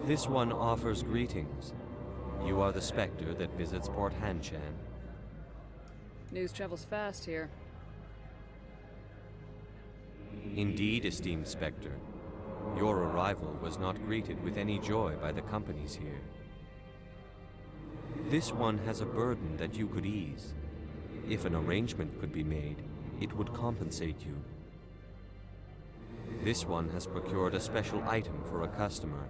This one offers greetings. You are the Spectre that visits Port Hanshan. News travels fast here. Indeed, esteemed Spectre. Your arrival was not greeted with any joy by the companies here. This one has a burden that you could ease. If an arrangement could be made, it would compensate you. This one has procured a special item for a customer.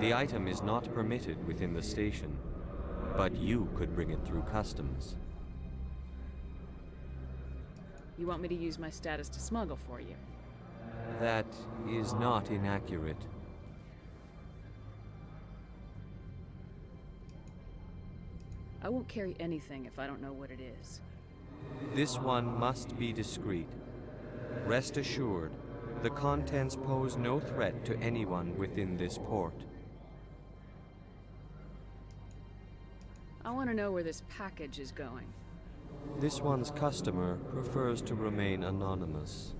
The item is not permitted within the station, but you could bring it through customs. You want me to use my status to smuggle for you? That is not inaccurate. I won't carry anything if I don't know what it is. This one must be discreet. Rest assured, the contents pose no threat to anyone within this port. I want to know where this package is going. This one's customer prefers to remain anonymous.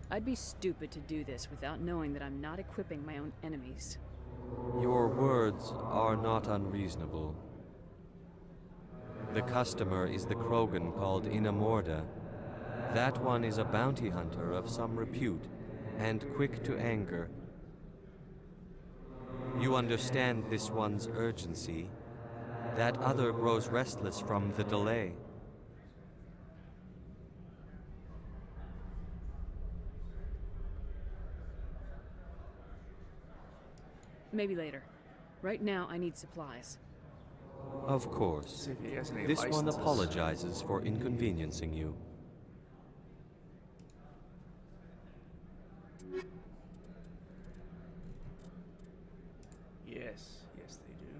I'd be stupid to do this without knowing that I'm not equipping my own enemies. Your words are not unreasonable. The customer is the Krogan called Inamorda. That one is a bounty hunter of some repute, and quick to anger. You understand this one's urgency. That other grows restless from the delay. Maybe later. Right now, I need supplies. Of course. See if he has any This one licenses. apologizes for inconveniencing you. Yes, yes they do.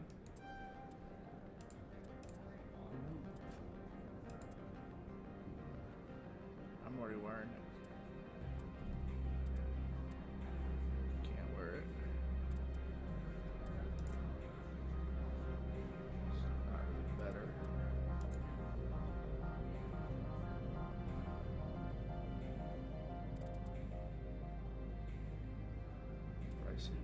I'm already wearing it. Can't wear it. It's not really better. Pricey.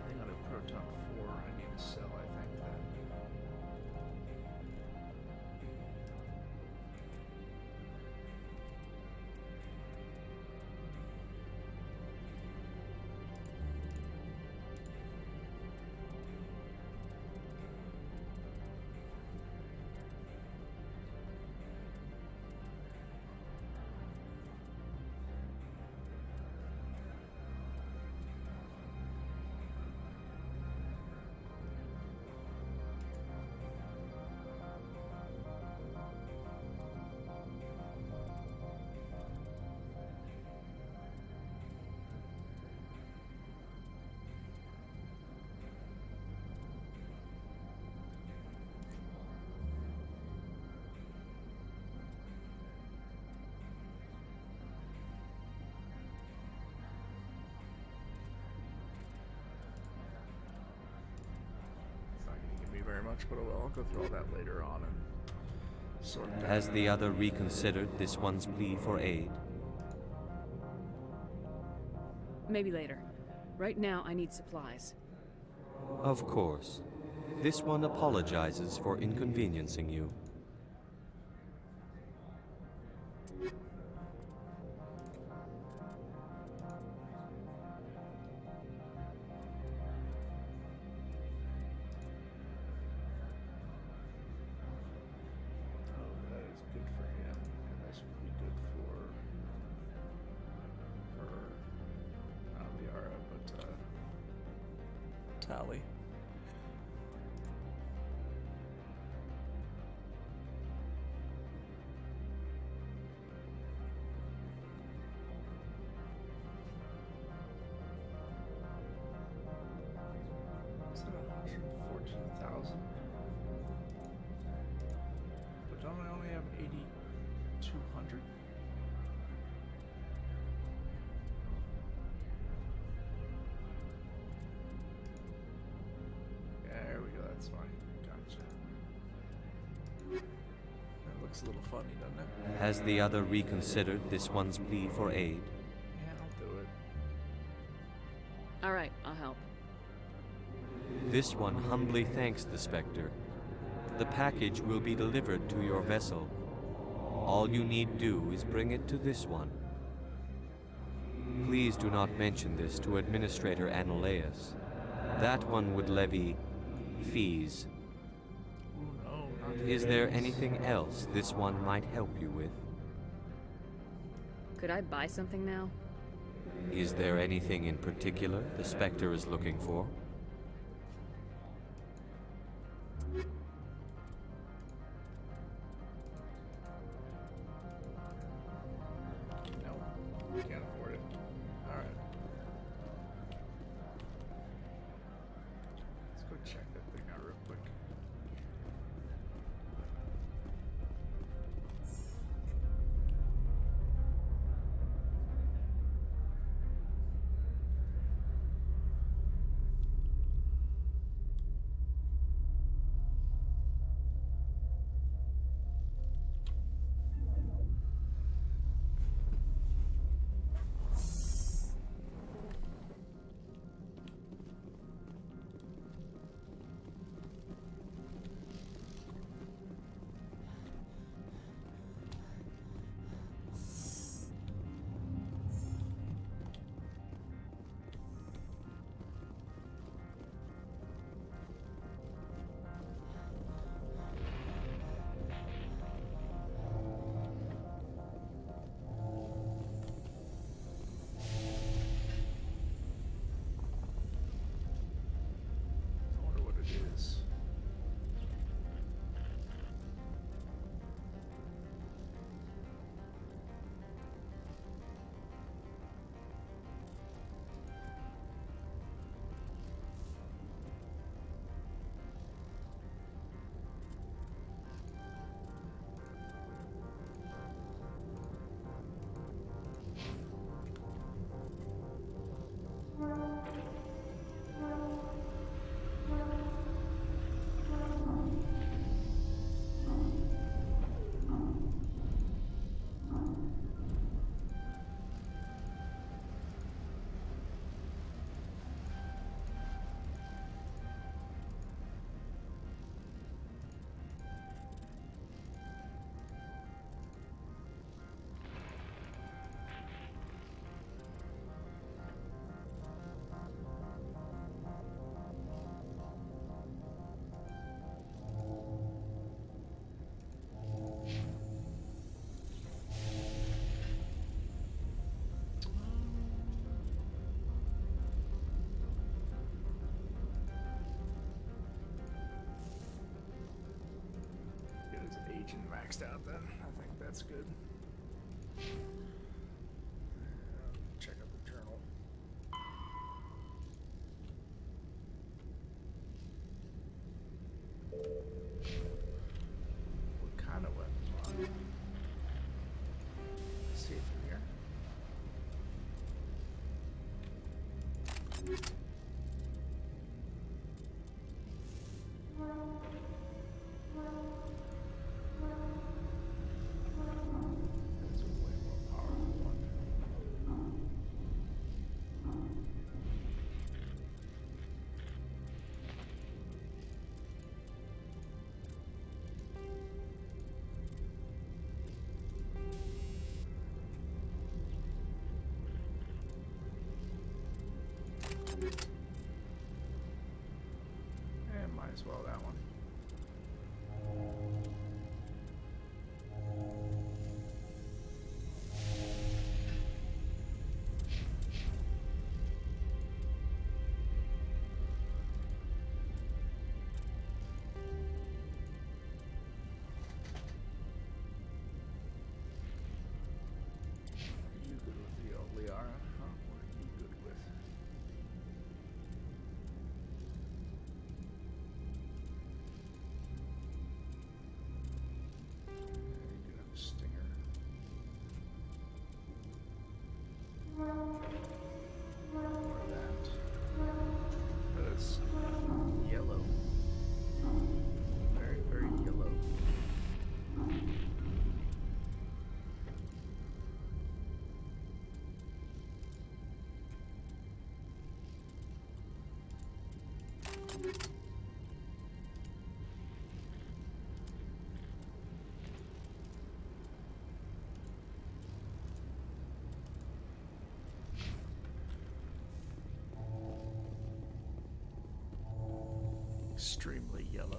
Anything on a Proton 4 I need to sell, I think, then. It's not going to give me very much, but oh well, I'll go through all that later on and sort that. Has the other reconsidered this one's plea for aid? Maybe later. Right now, I need supplies. Of course. This one apologizes for inconveniencing you. Oh, that is good for him, and this would be good for her. Not Liara, but Tali. Is it 114,000? But don't I only have 8,200? Yeah, there we go, that's fine. Gotcha. That looks a little funny, doesn't it? Has the other reconsidered this one's plea for aid? Yeah, I'll do it. Alright, I'll help. This one humbly thanks the Spectre. The package will be delivered to your vessel. All you need do is bring it to this one. Please do not mention this to Administrator Anolaeus. That one would levy fees. Oh no, not Is there anything else this one might help you with? Could I buy something now? Is there anything in particular the Spectre is looking for? No, can't afford it. Alright. Let's go check that thing out real quick. I wonder what it is. Get his agent maxed out then. I think that's good. Check out the journal. What kind of weapon? Let's see it from here. That is yellow. Very, very yellow. Extremely yellow.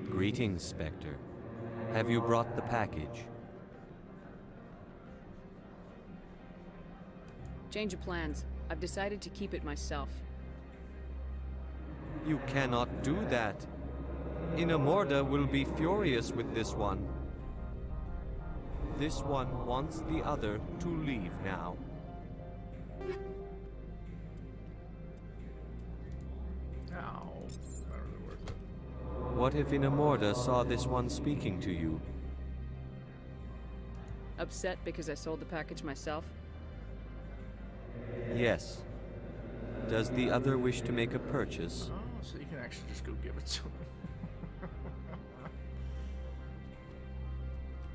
Greetings, Spectre. Have you brought the package? Change of plans. I've decided to keep it myself. You cannot do that. Inamorda will be furious with this one. This one wants the other to leave now. Ow. Not really worth it. What if Inamorda saw this one speaking to you? Upset because I sold the package myself? Yes. Does the other wish to make a purchase? Oh, so you can actually just go give it to him.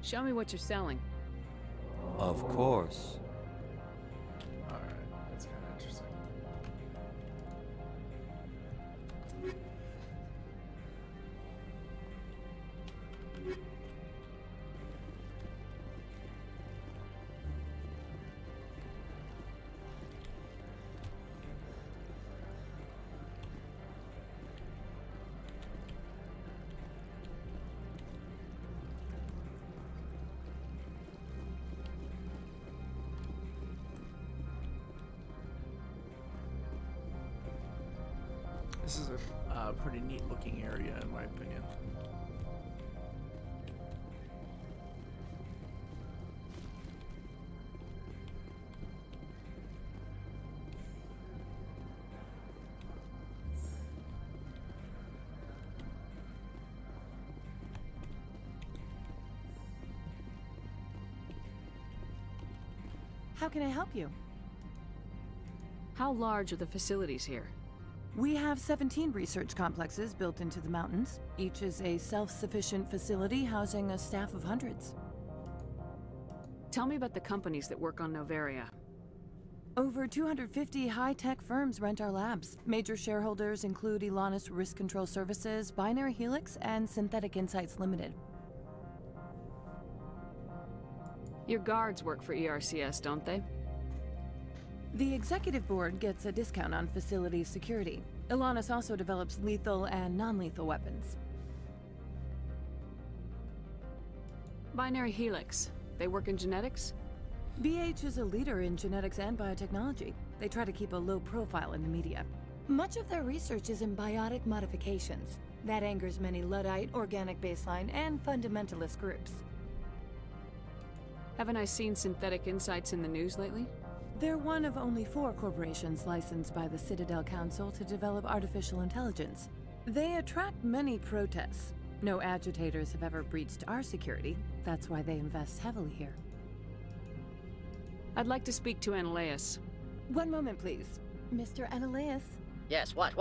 Show me what you're selling. Of course. Alright, that's kind of interesting. This is a pretty neat looking area in my opinion. How can I help you? How large are the facilities here? We have 17 research complexes built into the mountains. Each is a self-sufficient facility housing a staff of hundreds. Tell me about the companies that work on Noveria. Over 250 high-tech firms rent our labs. Major shareholders include Elanus Risk Control Services, Binary Helix, and Synthetic Insights Limited. Your guards work for ERCS, don't they? The executive board gets a discount on facility security. Elanus also develops lethal and non-lethal weapons. Binary Helix. They work in genetics? BH is a leader in genetics and biotechnology. They try to keep a low profile in the media. Much of their research is in biotic modifications. That angers many Luddite, organic baseline, and fundamentalist groups. Haven't I seen Synthetic Insights in the news lately? They're one of only 4 corporations licensed by the Citadel Council to develop artificial intelligence. They attract many protests. No agitators have ever breached our security. That's why they invest heavily here. I'd like to speak to Analeus. One moment, please. Mr. Analeus? Yes, what?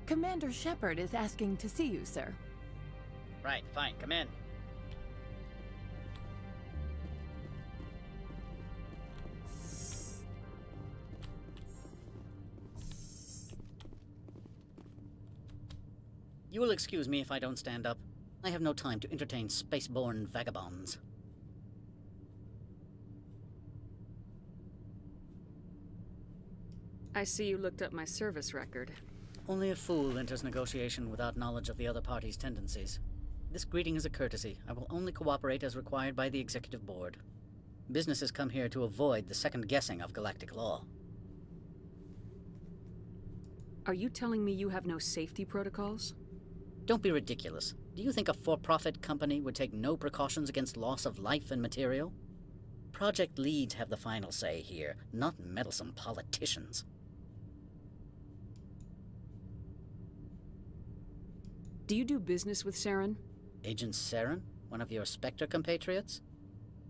Commander Shepard is asking to see you, sir. Right, fine, come in. You will excuse me if I don't stand up. I have no time to entertain spaceborne vagabonds. I see you looked up my service record. Only a fool enters negotiation without knowledge of the other party's tendencies. This greeting is a courtesy. I will only cooperate as required by the Executive Board. Businesses come here to avoid the second guessing of galactic law. Are you telling me you have no safety protocols? Don't be ridiculous. Do you think a for-profit company would take no precautions against loss of life and material? Project leads have the final say here, not meddlesome politicians. Do you do business with Saren? Agent Saren? One of your Spectre compatriots?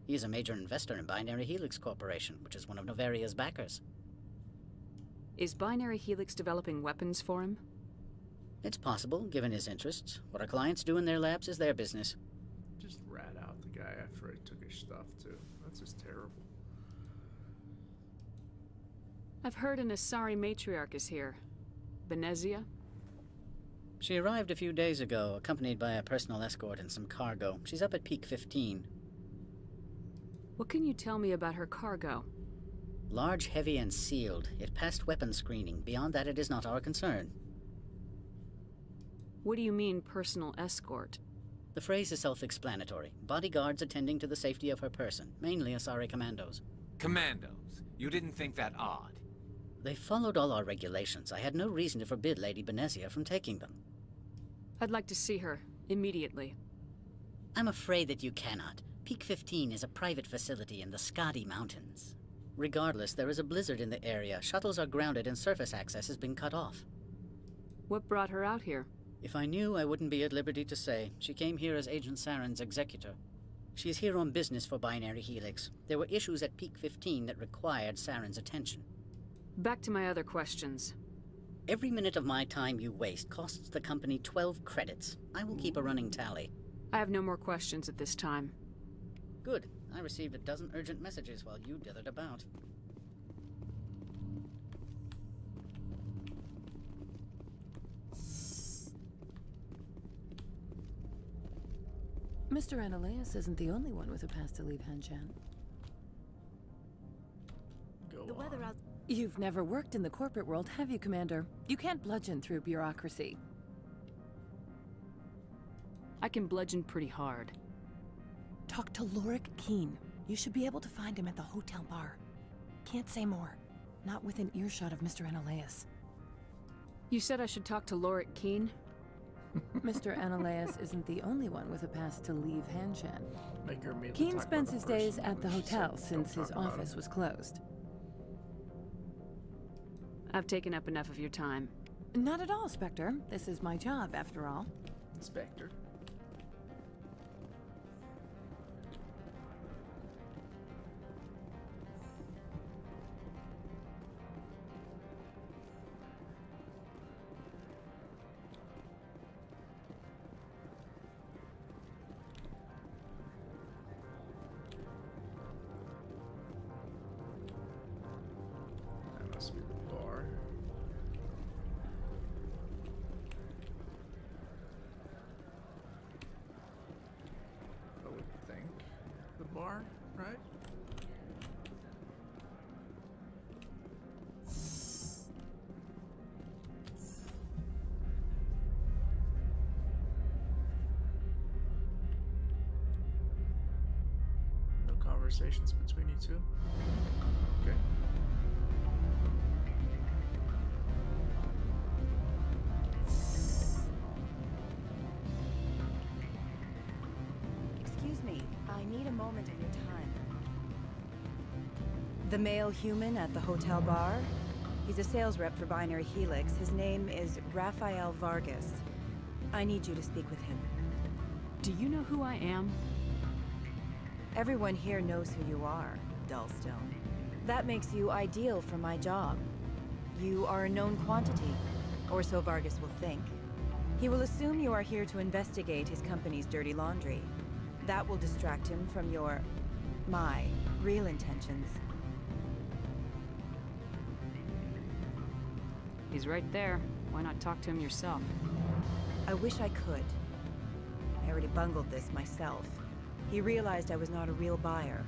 He is a major investor in Binary Helix Corporation, which is one of Novaria's backers. Is Binary Helix developing weapons for him? It's possible, given his interests. What our clients do in their labs is their business. Just rat out the guy after I took his stuff, too. That's just terrible. I've heard an Asari matriarch is here. Benezia? She arrived a few days ago, accompanied by a personal escort and some cargo. She's up at Peak 15. What can you tell me about her cargo? Large, heavy, and sealed. It passed weapons screening. Beyond that, it is not our concern. What do you mean, personal escort? The phrase is self-explanatory. Bodyguards attending to the safety of her person, mainly Asari commandos. Commandos? You didn't think that odd? They followed all our regulations. I had no reason to forbid Lady Benezia from taking them. I'd like to see her, immediately. I'm afraid that you cannot. Peak 15 is a private facility in the Skadi Mountains. Regardless, there is a blizzard in the area. Shuttles are grounded and surface access has been cut off. What brought her out here? If I knew, I wouldn't be at liberty to say. She came here as Agent Saren's executor. She is here on business for Binary Helix. There were issues at Peak 15 that required Saren's attention. Back to my other questions. Every minute of my time you waste costs the company 12 credits. I will keep a running tally. I have no more questions at this time. Good. I received a dozen urgent messages while you dithered about. Mr. Ananias isn't the only one with a pass to leave Hanshan. The weather out. You've never worked in the corporate world, have you, Commander? You can't bludgeon through bureaucracy. I can bludgeon pretty hard. Talk to Lorik Keen. You should be able to find him at the hotel bar. Can't say more. Not within earshot of Mr. Ananias. You said I should talk to Lorik Keen? Mr. Ananias isn't the only one with a pass to leave Hanshan. Keen Keen spends his days at the hotel since his office was closed. I've taken up enough of your time. Not at all, Spectre. This is my job, after all. Spectre. That must be the bar. I would think. The bar, right? No conversations between you two? Okay. Excuse me, I need a moment of your time. The male human at the hotel bar? He's a sales rep for Binary Helix. His name is Rafael Vargas. I need you to speak with him. Do you know who I am? Everyone here knows who you are, Dullstone. That makes you ideal for my job. You are a known quantity, or so Vargas will think. He will assume you are here to investigate his company's dirty laundry. That will distract him from my real intentions. He's right there. Why not talk to him yourself? I wish I could. I already bungled this myself. He realized I was not a real buyer.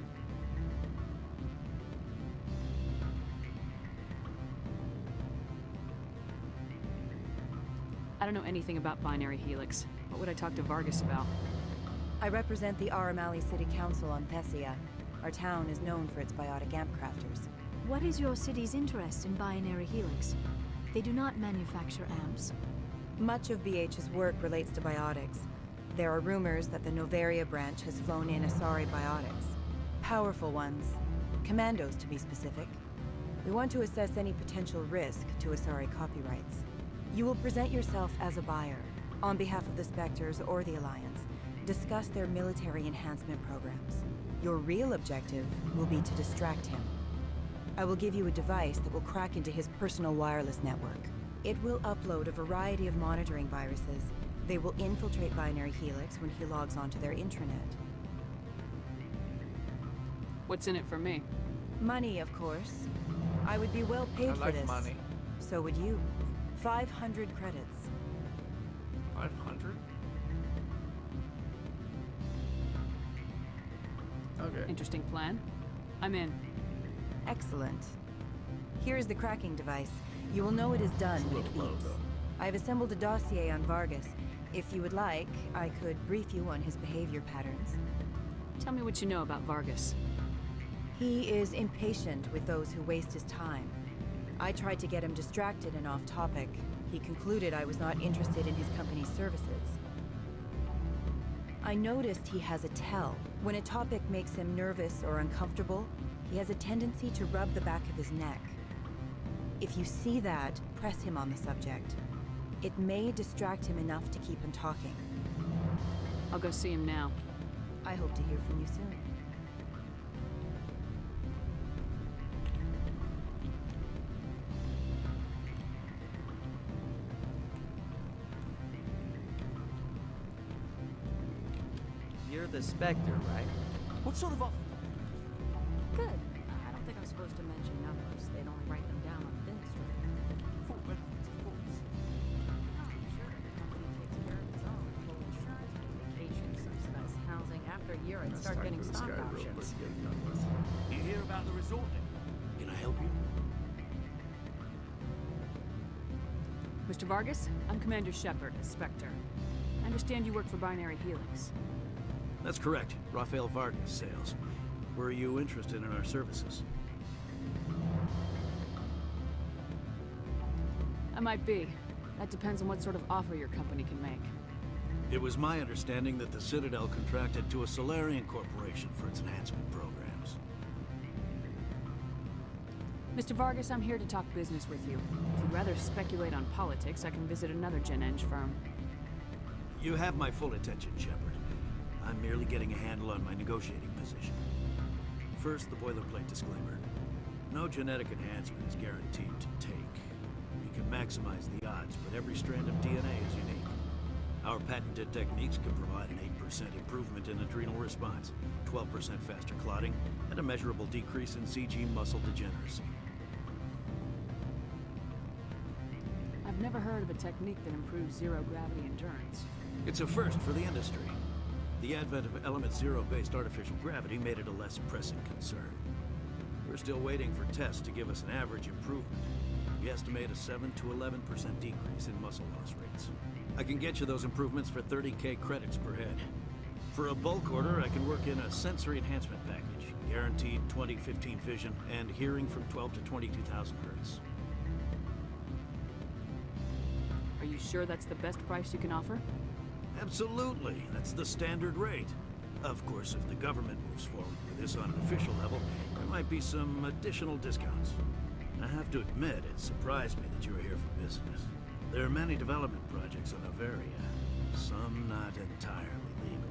I don't know anything about Binary Helix. What would I talk to Vargas about? I represent the Aramali City Council on Thessia. Our town is known for its biotic amp crafters. What is your city's interest in Binary Helix? They do not manufacture amps. Much of BH's work relates to biotics. There are rumors that the Noveria branch has flown in Asari biotics. Powerful ones. Commandos, to be specific. We want to assess any potential risk to Asari copyrights. You will present yourself as a buyer, on behalf of the Spectres or the Alliance. Discuss their military enhancement programs. Your real objective will be to distract him. I will give you a device that will crack into his personal wireless network. It will upload a variety of monitoring viruses. They will infiltrate Binary Helix when he logs onto their intranet. What's in it for me? Money, of course. I would be well paid for this. Money. So would you. 500 credits. 500? Okay. Interesting plan. I'm in. Excellent. Here is the cracking device. You will know it is done when it beeps. I have assembled a dossier on Vargas. If you would like, I could brief you on his behavior patterns. Tell me what you know about Vargas. He is impatient with those who waste his time. I tried to get him distracted and off topic. He concluded I was not interested in his company's services. I noticed he has a tell. When a topic makes him nervous or uncomfortable, he has a tendency to rub the back of his neck. If you see that, press him on the subject. It may distract him enough to keep him talking. I'll go see him now. I hope to hear from you soon. You're the Spectre, right? What sort of offer? Good. I don't think I'm supposed to mention numbers. They'd only write them down on thin string. Full benefits, of course. Oh, sure. The company takes care of its own. Full insurance, vacation, subsidized housing. After a year, I'd start getting stock options. You hear about the resort then? Can I help you? Mr. Vargas, I'm Commander Shepard, a Spectre. I understand you work for Binary Helix. That's correct. Rafael Vargas, sales. Were you interested in our services? I might be. That depends on what sort of offer your company can make. It was my understanding that the Citadel contracted to a Solarian corporation for its enhancement programs. Mr. Vargas, I'm here to talk business with you. If you'd rather speculate on politics, I can visit another Gen Eng firm. You have my full attention, Shepard. I'm merely getting a handle on my negotiating position. First, the boilerplate disclaimer. No genetic enhancement is guaranteed to take. We can maximize the odds, but every strand of DNA is unique. Our patented techniques can provide an 8% improvement in adrenal response, 12% faster clotting, and a measurable decrease in CG muscle degeneracy. I've never heard of a technique that improves zero-gravity endurance. It's a first for the industry. The advent of Element Zero-based artificial gravity made it a less pressing concern. We're still waiting for tests to give us an average improvement. We estimate a 7 to 11% decrease in muscle loss rates. I can get you those improvements for 30k credits per head. For a bulk order, I can work in a sensory enhancement package, guaranteed 20/15 vision, and hearing from 12 to 22,000 hertz. Are you sure that's the best price you can offer? Absolutely. That's the standard rate. Of course, if the government moves forward with this on an official level, there might be some additional discounts. I have to admit, it surprised me that you were here for business. There are many development projects on Noveria, some not entirely legal.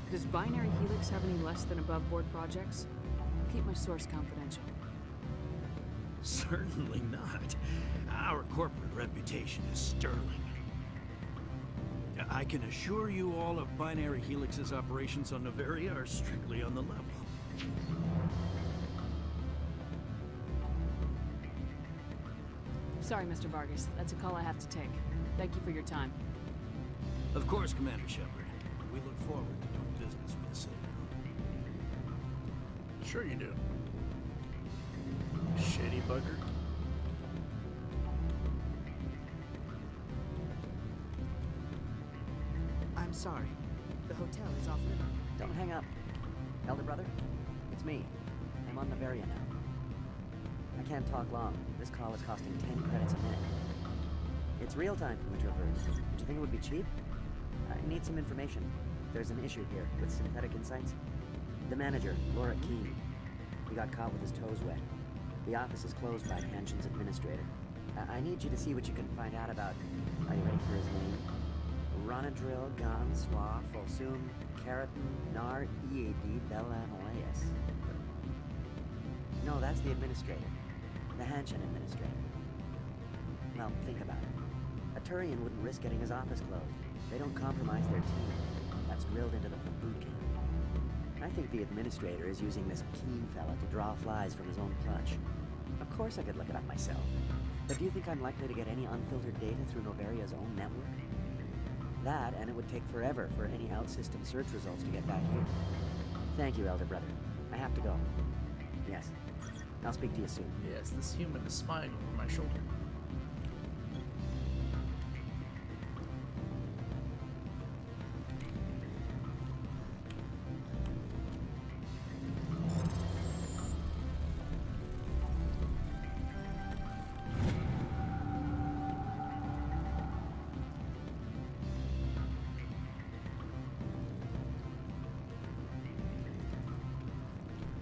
Does Binary Helix have any less than above-board projects? I'll keep my source confidential. Certainly not. Our corporate reputation is sterling. I can assure you all of Binary Helix's operations on Noveria are strictly on the level. Sorry, Mr. Vargas. That's a call I have to take. Thank you for your time. Of course, Commander Shepard. We look forward to doing business with the Citadel. Sure you do. Shitty bugger. I'm sorry. The hotel is off limits. Don't hang up. Elder brother, it's me. I'm on Noveria now. I can't talk long. This call is costing 10 credits a minute. It's real time from the Traverse. Do you think it would be cheap? I need some information. There's an issue here with Synthetic Insights. The manager, Laura Keene. He got caught with his toes wet. The office is closed by Hanshen's administrator. I need you to see what you can find out about... Are you ready for his name? Ronadril Gan Swa Folsum Keratin Nar Ead Belanaleus. No, that's the administrator. The Hanshen administrator. Well, think about it. A Turian wouldn't risk getting his office closed. They don't compromise their team. That's drilled into them from boot camp. I think the administrator is using this Keene fella to draw flies from his own clutch. Of course I could look it up myself. But do you think I'm likely to get any unfiltered data through Noveria's own network? That, and it would take forever for any out-system search results to get back here. Thank you, Elder Brother. I have to go. Yes. I'll speak to you soon. Yes, this human is spying over my shoulder.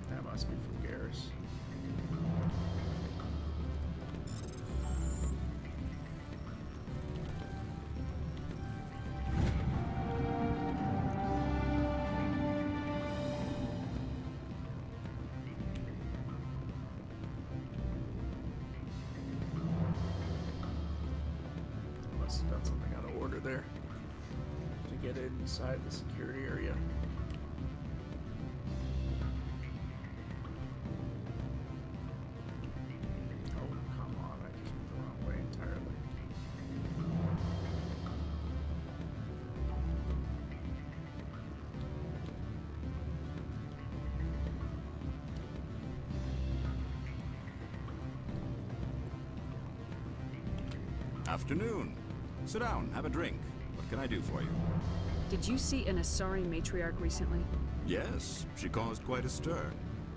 That must be from Garrus. Must have done something out of order there to get inside the security area. Oh, come on, I just went the wrong way entirely. Afternoon. Sit down, have a drink. What can I do for you? Did you see an Asari matriarch recently? Yes, she caused quite a stir.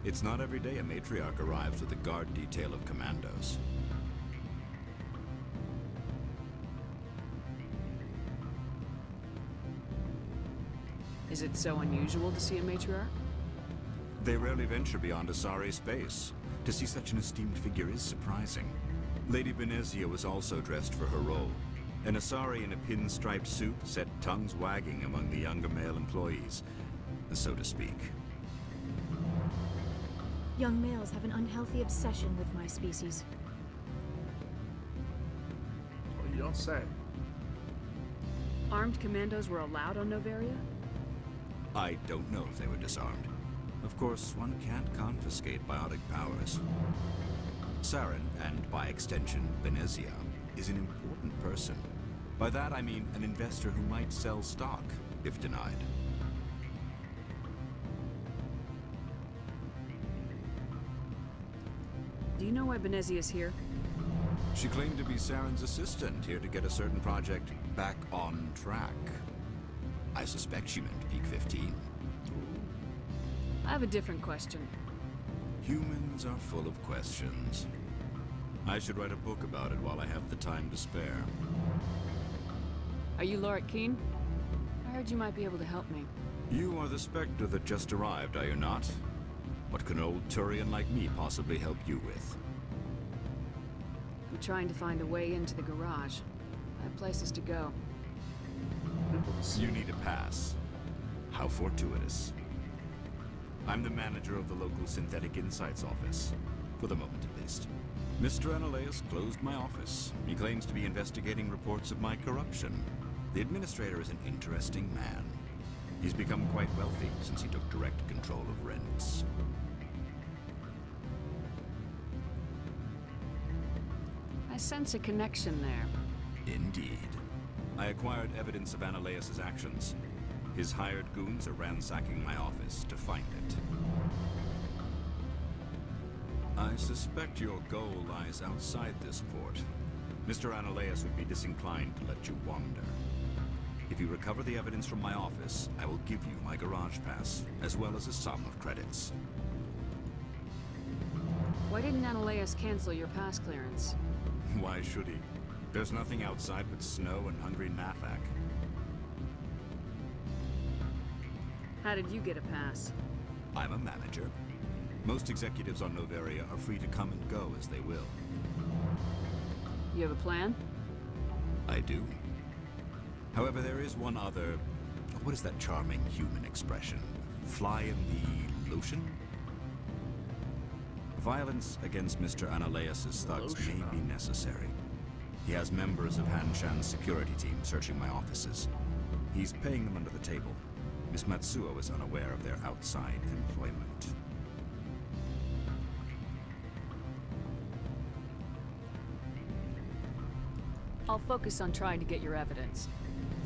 It's not every day a matriarch arrives with a guard detail of commandos. Is it so unusual to see a matriarch? They rarely venture beyond Asari space. To see such an esteemed figure is surprising. Lady Benezia was also dressed for her role. An Asari in a pinstriped suit set tongues wagging among the younger male employees, so to speak. Young males have an unhealthy obsession with my species. Well, you don't say. Armed commandos were allowed on Noveria? I don't know if they were disarmed. Of course, one can't confiscate biotic powers. Saren, and by extension, Benezia, is an important person. By that I mean an investor who might sell stock, if denied. Do you know why Benezia is here? She claimed to be Saren's assistant, here to get a certain project back on track. I suspect she meant Peak 15. I have a different question. Humans are full of questions. I should write a book about it while I have the time to spare. Are you Laura Keene? I heard you might be able to help me. You are the Spectre that just arrived, are you not? What can an old Turian like me possibly help you with? I'm trying to find a way into the garage. I have places to go. You need a pass. How fortuitous. I'm the manager of the local Synthetic Insights office. For the moment, at least. Mr. Analeus closed my office. He claims to be investigating reports of my corruption. The administrator is an interesting man. He's become quite wealthy since he took direct control of rents. I sense a connection there. Indeed. I acquired evidence of Ananias' actions. His hired goons are ransacking my office to find it. I suspect your goal lies outside this port. Mr. Ananias would be disinclined to let you wander. If you recover the evidence from my office, I will give you my garage pass, as well as a sum of credits. Why didn't Ananias cancel your pass clearance? Why should he? There's nothing outside but snow and hungry Nafak. How did you get a pass? I'm a manager. Most executives on Noveria are free to come and go as they will. You have a plan? I do. However, there is one other... What is that charming human expression? Fly in the lotion? Violence against Mr. Ananias' thugs may be necessary. He has members of Hanshan's security team searching my offices. He's paying them under the table. Miss Matsuo is unaware of their outside employment. I'll focus on trying to get your evidence.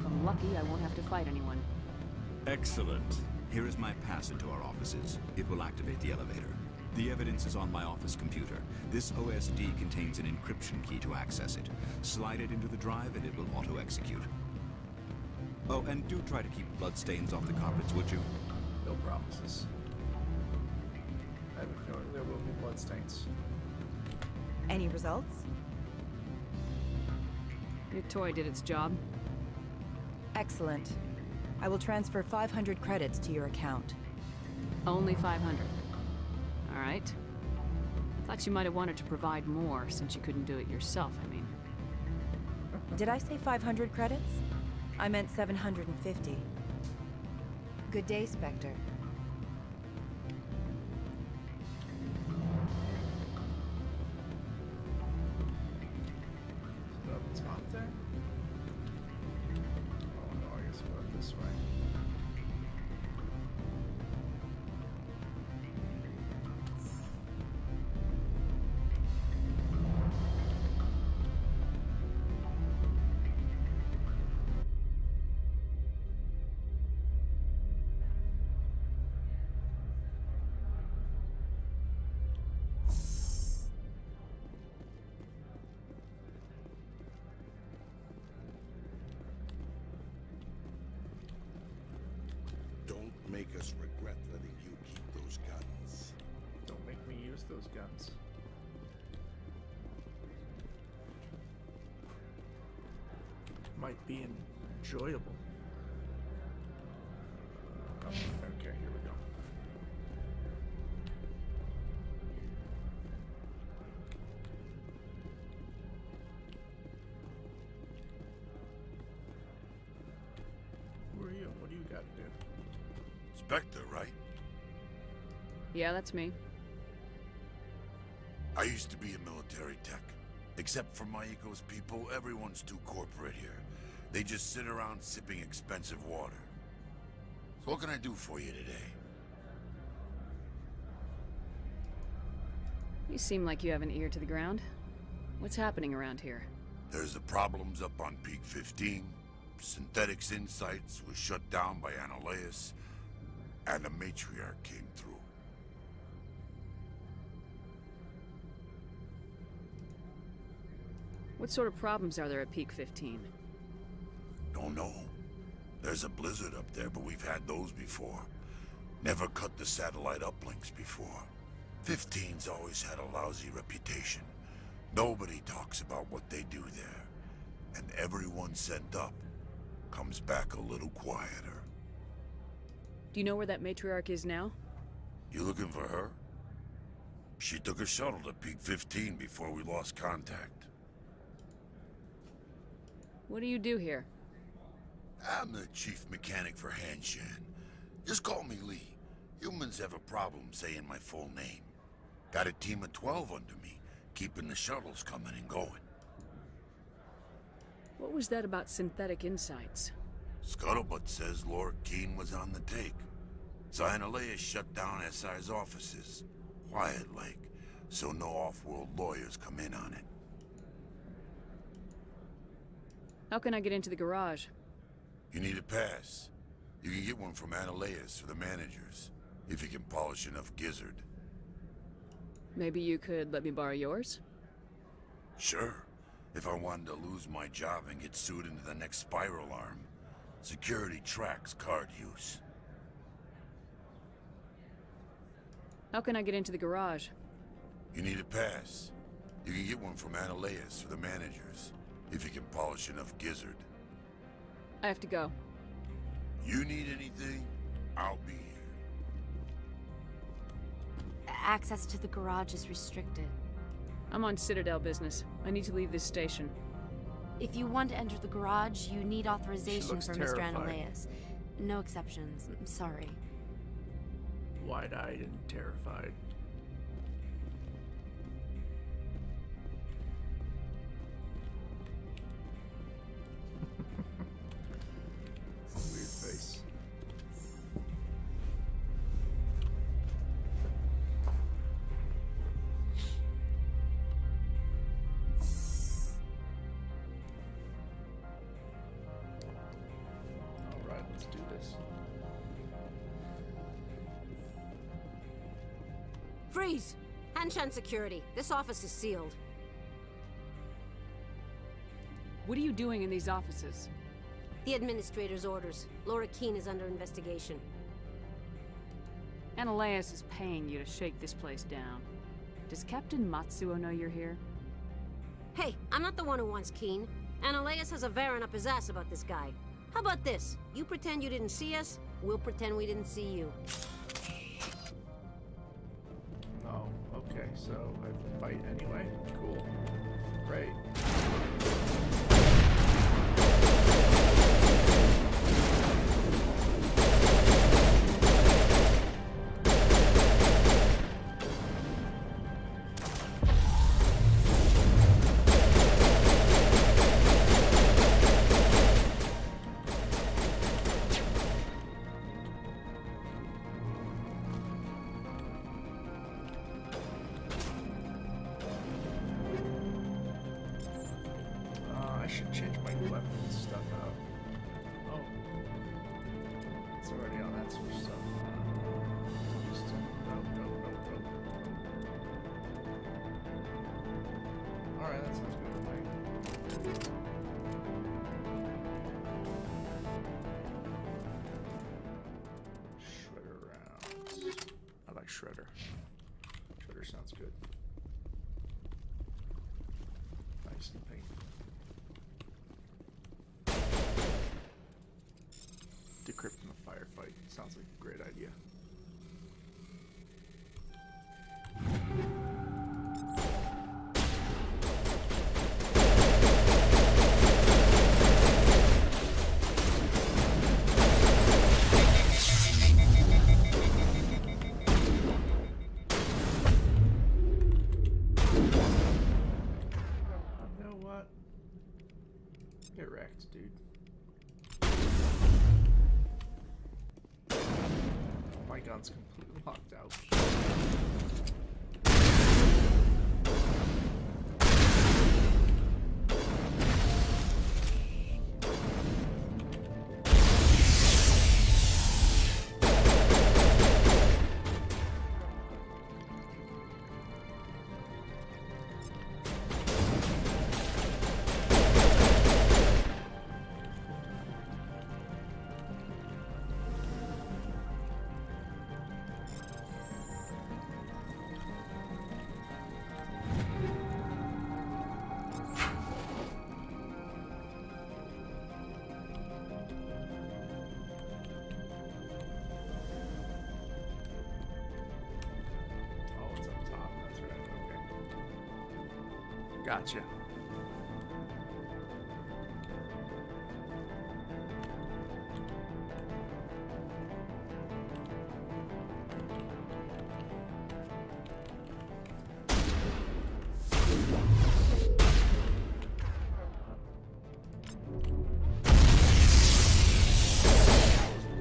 If I'm lucky, I won't have to fight anyone. Excellent. Here is my pass into our offices. It will activate the elevator. The evidence is on my office computer. This OSD contains an encryption key to access it. Slide it into the drive and it will auto-execute. Oh, and do try to keep bloodstains off the carpets, would you? No promises. I have a feeling there will be bloodstains. Any results? Your toy did its job. Excellent. I will transfer 500 credits to your account. Only 500. All right. I thought you might have wanted to provide more since you couldn't do it yourself, I mean. Did I say 500 credits? I meant 750. Good day, Spectre. Up top there? Oh no, I guess we'll go this way. Make us regret letting you keep those guns. Don't make me use those guns. Might be enjoyable. Oh, okay, here we go. Who are you? What do you got to do? Spectre, right? Yeah, that's me. I used to be a military tech. Except for Maiko's people, everyone's too corporate here. They just sit around sipping expensive water. So what can I do for you today? You seem like you have an ear to the ground. What's happening around here? There's the problems up on Peak 15. Synthetics Insights was shut down by Ananias. And the matriarch came through. What sort of problems are there at Peak 15? Don't know. There's a blizzard up there, but we've had those before. Never cut the satellite uplinks before. 15's always had a lousy reputation. Nobody talks about what they do there. And everyone sent up comes back a little quieter. Do you know where that matriarch is now? You looking for her? She took a shuttle to Peak 15 before we lost contact. What do you do here? I'm the chief mechanic for Hanshan. Just call me Lee. Humans have a problem saying my full name. Got a team of 12 under me, keeping the shuttles coming and going. What was that about Synthetic Insights? Scuttlebutt says Lord Keene was on the take. Ananias shut down SI's offices. Quiet like, so no off-world lawyers come in on it. How can I get into the garage? You need a pass. You can get one from Analeas or the managers, if you can polish enough gizzard. Maybe you could let me borrow yours? Sure. If I wanted to lose my job and get sued into the next spiral arm, security tracks card use. How can I get into the garage? You need a pass. You can get one from Analeas or the managers, if you can polish enough gizzard. I have to go. You need anything, I'll be here. Access to the garage is restricted. I'm on Citadel business. I need to leave this station. If you want to enter the garage, you need authorization from Mr. terrified. Analeas. No exceptions. I'm sorry. Wide-eyed and terrified. Weird face. Alright, let's do this. Freeze! Hanshan security. This office is sealed. What are you doing in these offices? The administrator's orders. Laura Keene is under investigation. Analeas is paying you to shake this place down. Does Captain Matsuo know you're here? Hey, I'm not the one who wants Keene. Analeas has a Varen up his ass about this guy. How about this? You pretend you didn't see us, we'll pretend we didn't see you. Oh, okay, so I fight anyway. Cool. Great. I should change my weapon stuff out. Oh. It's already on that sort of stuff. Just no. Alright, that sounds good with me. Shredder rounds. I like Shredder. Shredder sounds good. Nice and pink. Decrypt in a firefight. Sounds like a great idea. You know what? Get wrecked, dude. My gun's completely locked out. Oh, it's up top. That's right. Okay. Gotcha.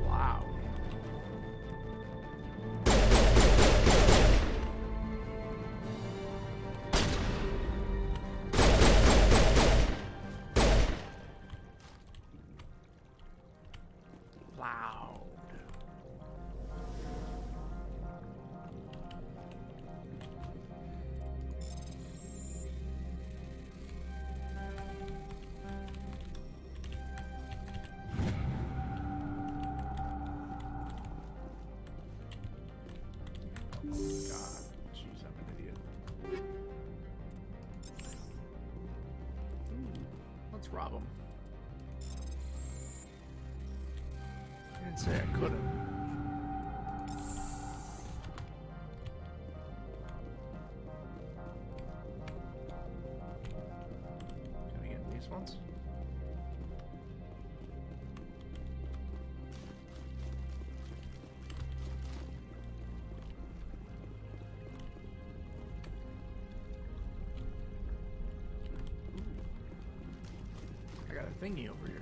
Wow. Let's rob him. I didn't say I couldn't. Can I get these ones? I got a thingy over here.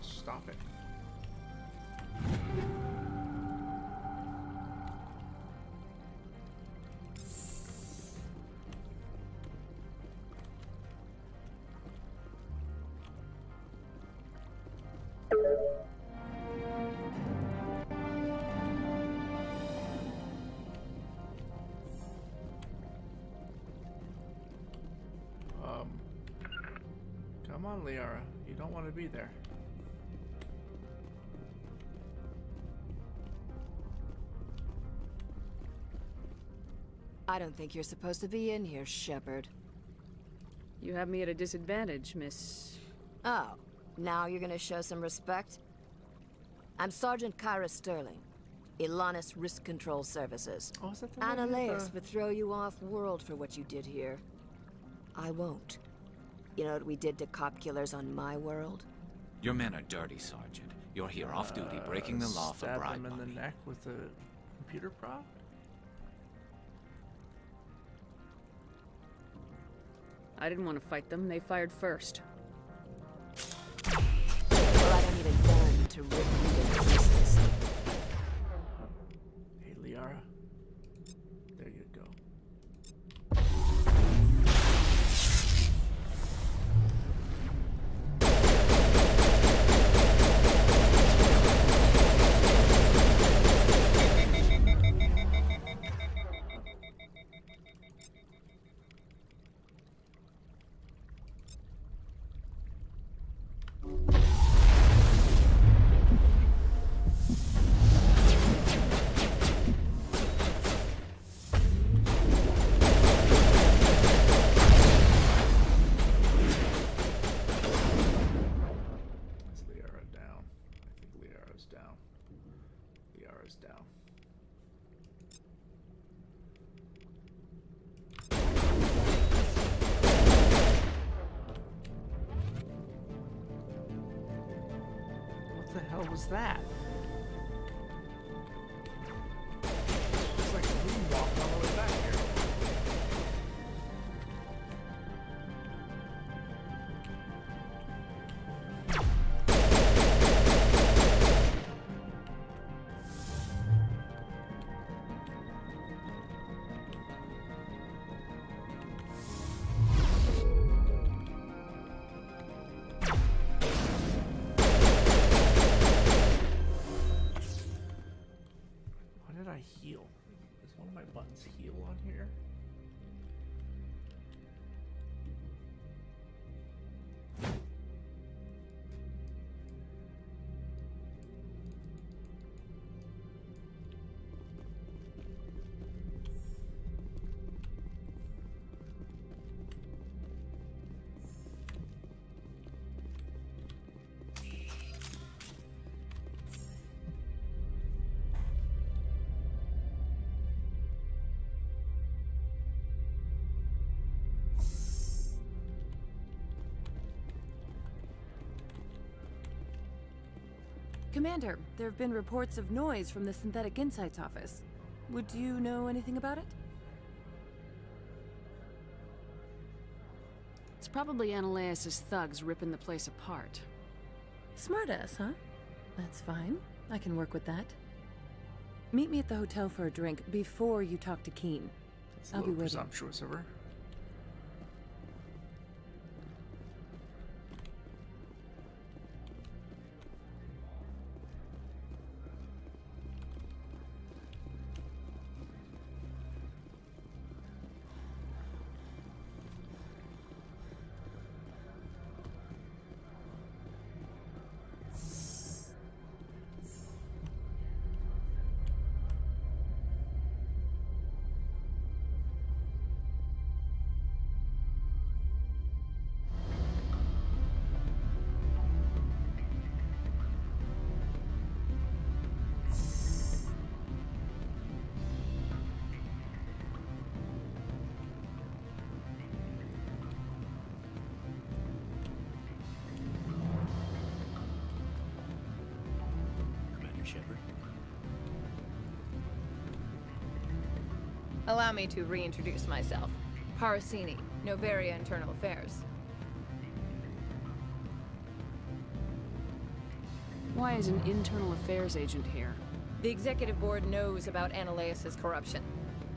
Stop it. Come on, Liara. You don't want to be there. I don't think you're supposed to be in here, Shepard. You have me at a disadvantage, Miss... Oh, now you're gonna show some respect? I'm Sergeant Kyra Sterling, Ilanis Risk Control Services. Oh, is that the Ananias would throw you off-world for what you did here. I won't. You know what we did to cop killers on my world? Your men are dirty, Sergeant. You're here off duty, breaking the law for Stab bribe him in money. the neck with a computer prop? I didn't want to fight them. They fired first. Well, I don't need a gun to rip you to pieces. Hey, Liara. There you go. What the hell was that? It's like a moonwalk all the way back here. Heal. Is one of my buttons heal on here? Commander, there have been reports of noise from the Synthetic Insights office. Would you know anything about it? It's probably Ananias' thugs ripping the place apart. Smartass, huh? That's fine. I can work with that. Meet me at the hotel for a drink before you talk to Keen. That's a I'll be little waiting. presumptuous of her. Allow me to reintroduce myself. Parasini, Noveria Internal Affairs. Why is an internal affairs agent here? The executive board knows about Ananias' corruption.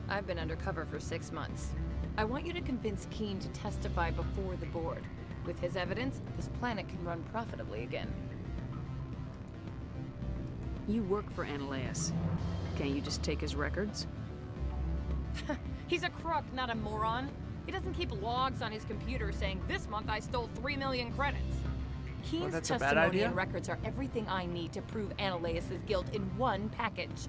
I've been undercover for 6 months. I want you to convince Keen to testify before the board. With his evidence, this planet can run profitably again. You work for Ananias. Can't you just take his records? He's a crook, not a moron. He doesn't keep logs on his computer saying, "This month I stole 3 million credits." Keen's that's a bad testimony idea. and records are everything I need to prove Ananias' guilt in one package.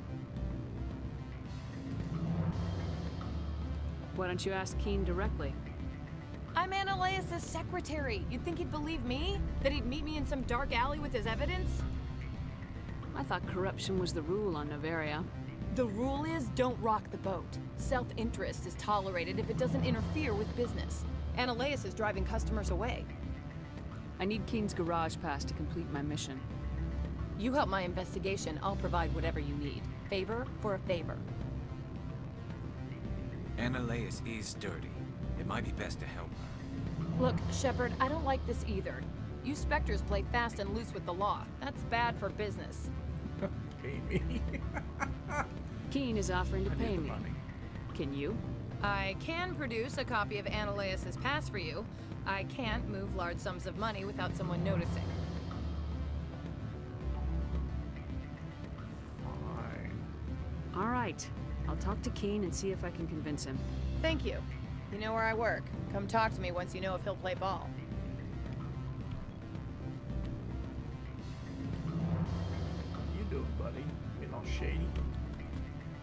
Why don't you ask Keen directly? I'm Ananias' secretary. You'd think he'd believe me? That he'd meet me in some dark alley with his evidence? I thought corruption was the rule on Noveria. The rule is don't rock the boat. Self-interest is tolerated if it doesn't interfere with business. Ananias is driving customers away. I need Keen's garage pass to complete my mission. You help my investigation, I'll provide whatever you need. Favor for a favor. Ananias is dirty. It might be best to help her. Look, Shepard, I don't like this either. You Spectres play fast and loose with the law. That's bad for business. Pay me. Keen is offering to pay me. Can you? I can produce a copy of Ananias' pass for you. I can't move large sums of money without someone noticing. Fine. All right. I'll talk to Keen and see if I can convince him. Thank you. You know where I work. Come talk to me once you know if he'll play ball. What you doing, buddy? Being all shady?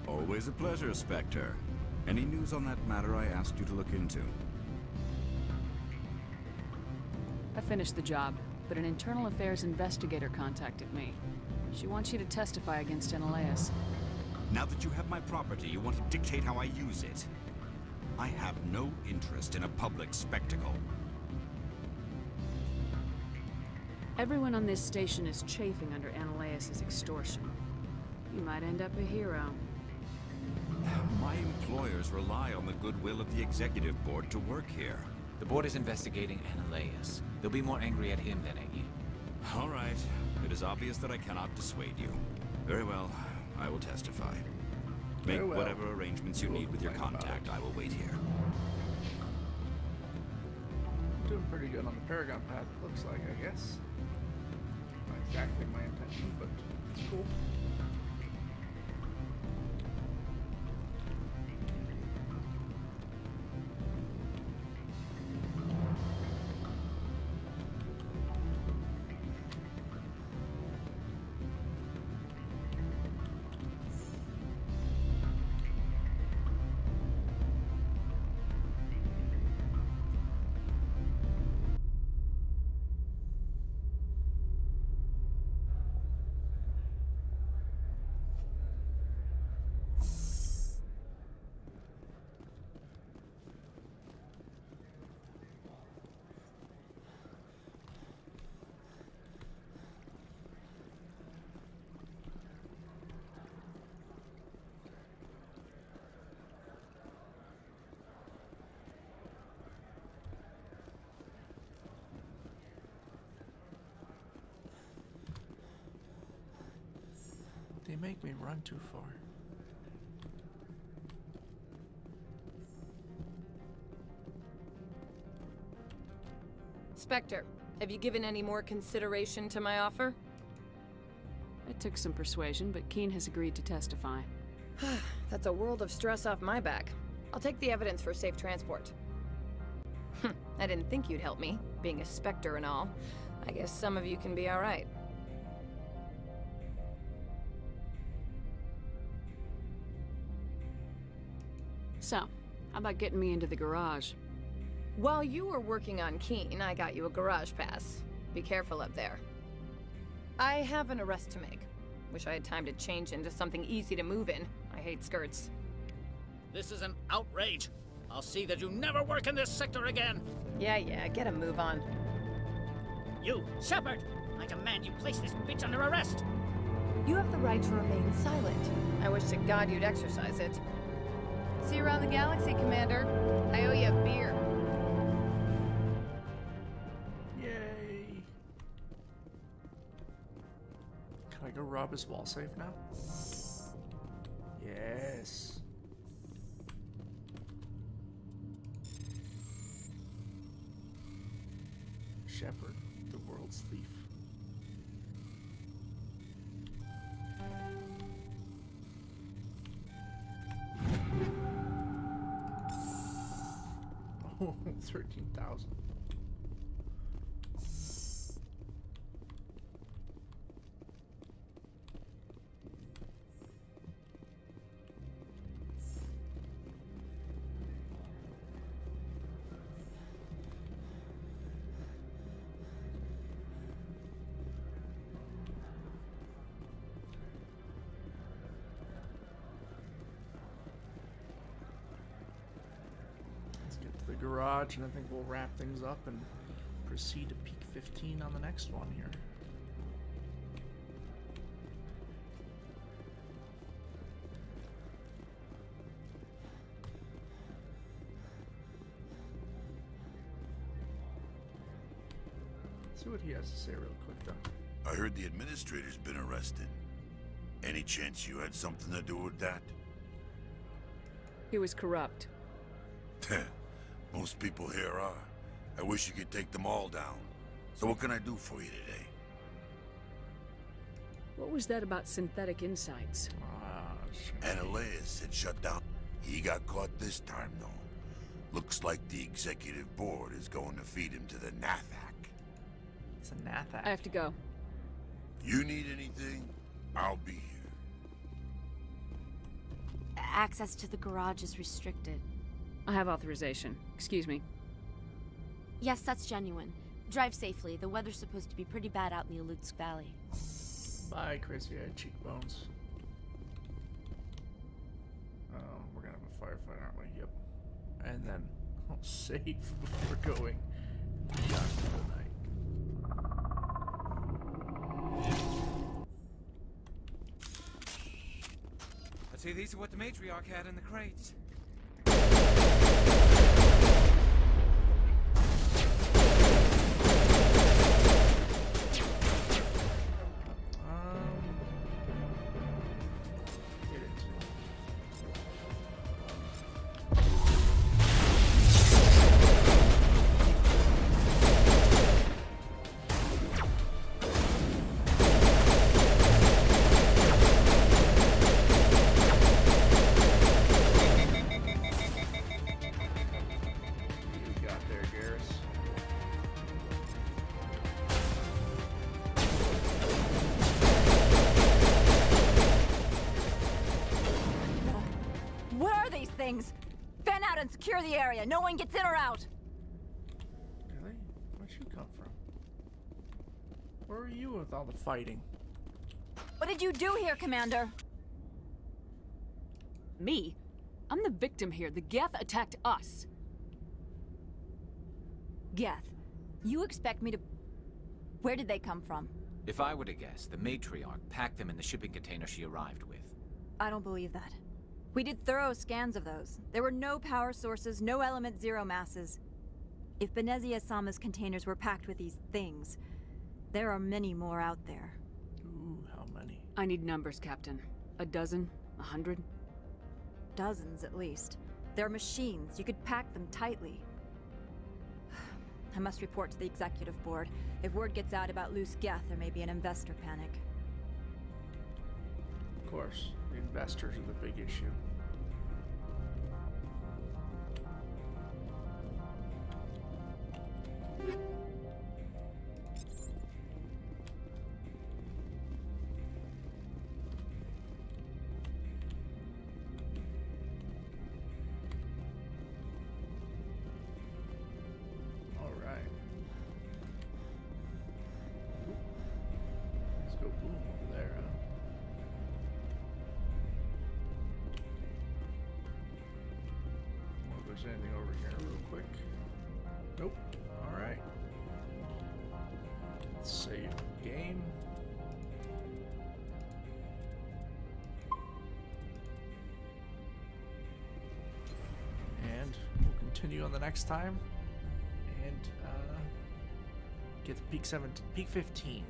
Always a pleasure, Spectre. Any news on that matter I asked you to look into? I finished the job, but an internal affairs investigator contacted me. She wants you to testify against Ananias. Now that you have my property, you want to dictate how I use it. I have no interest in a public spectacle. Everyone on this station is chafing under Ananias' extortion. You might end up a hero. My employers rely on the goodwill of the executive board to work here. The board is investigating Ananias. They'll be more angry at him than at you. All right. It is obvious that I cannot dissuade you. Very well. I will testify. Make Very well. whatever arrangements you need with your contact. I will wait here. Doing pretty good on the Paragon path, it looks like, I guess. Not exactly my intention, but it's cool. They make me run too far. Spectre, have you given any more consideration to my offer? It took some persuasion, but Keen has agreed to testify. That's a world of stress off my back. I'll take the evidence for safe transport. I didn't think you'd help me, being a Spectre and all. I guess some of you can be alright. So, how about getting me into the garage? While you were working on Keen, I got you a garage pass. Be careful up there. I have an arrest to make. Wish I had time to change into something easy to move in. I hate skirts. This is an outrage. I'll see that you never work in this sector again. Yeah, get a move on. You, Shepard! I demand you place this bitch under arrest! You have the right to remain silent. I wish to God you'd exercise it. See you around the galaxy, Commander. I owe you a beer. Yay! Can I go rob his wall safe now? Yes. Shepard, the world's thief. Oh, 13,000. The garage, and I think we'll wrap things up and proceed to peak 15 on the next one here. Let's see what he has to say real quick though. I heard the administrator's been arrested. Any chance you had something to do with that? He was corrupt. Most people here are. I wish you could take them all down. So what can I do for you today? What was that about synthetic insights? Ananias had shut down. He got caught this time, though. Looks like the executive board is going to feed him to the Nathak. It's a Nathak. I have to go. You need anything? I'll be here. Access to the garage is restricted. I have authorization. Excuse me. Yes, that's genuine. Drive safely. The weather's supposed to be pretty bad out in the Alutsk Valley. Bye, crazy-eyed cheekbones. Oh, we're gonna have a firefight, aren't we? Yep. And then I'll save before going beyond the night. I'd say these are what the matriarch had in the crates. Fan out and secure the area. No one gets in or out. Really? Where'd you come from? Where were you with all the fighting? What did you do here, Commander? Me? I'm the victim here. The Geth attacked us. Geth, you expect me to... Where did they come from? If I were to guess, the matriarch packed them in the shipping container she arrived with. I don't believe that. We did thorough scans of those. There were no power sources, no element zero masses. If Benezia Sama's containers were packed with these things, there are many more out there. Ooh, how many? I need numbers, Captain. A dozen? 100? Dozens, at least. They're machines. You could pack them tightly. I must report to the executive board. If word gets out about loose Geth, there may be an investor panic. Of course, the investors are the big issue. Anything over here real quick? Nope. Alright. Let's save game. continue on the next time and get to peak 15.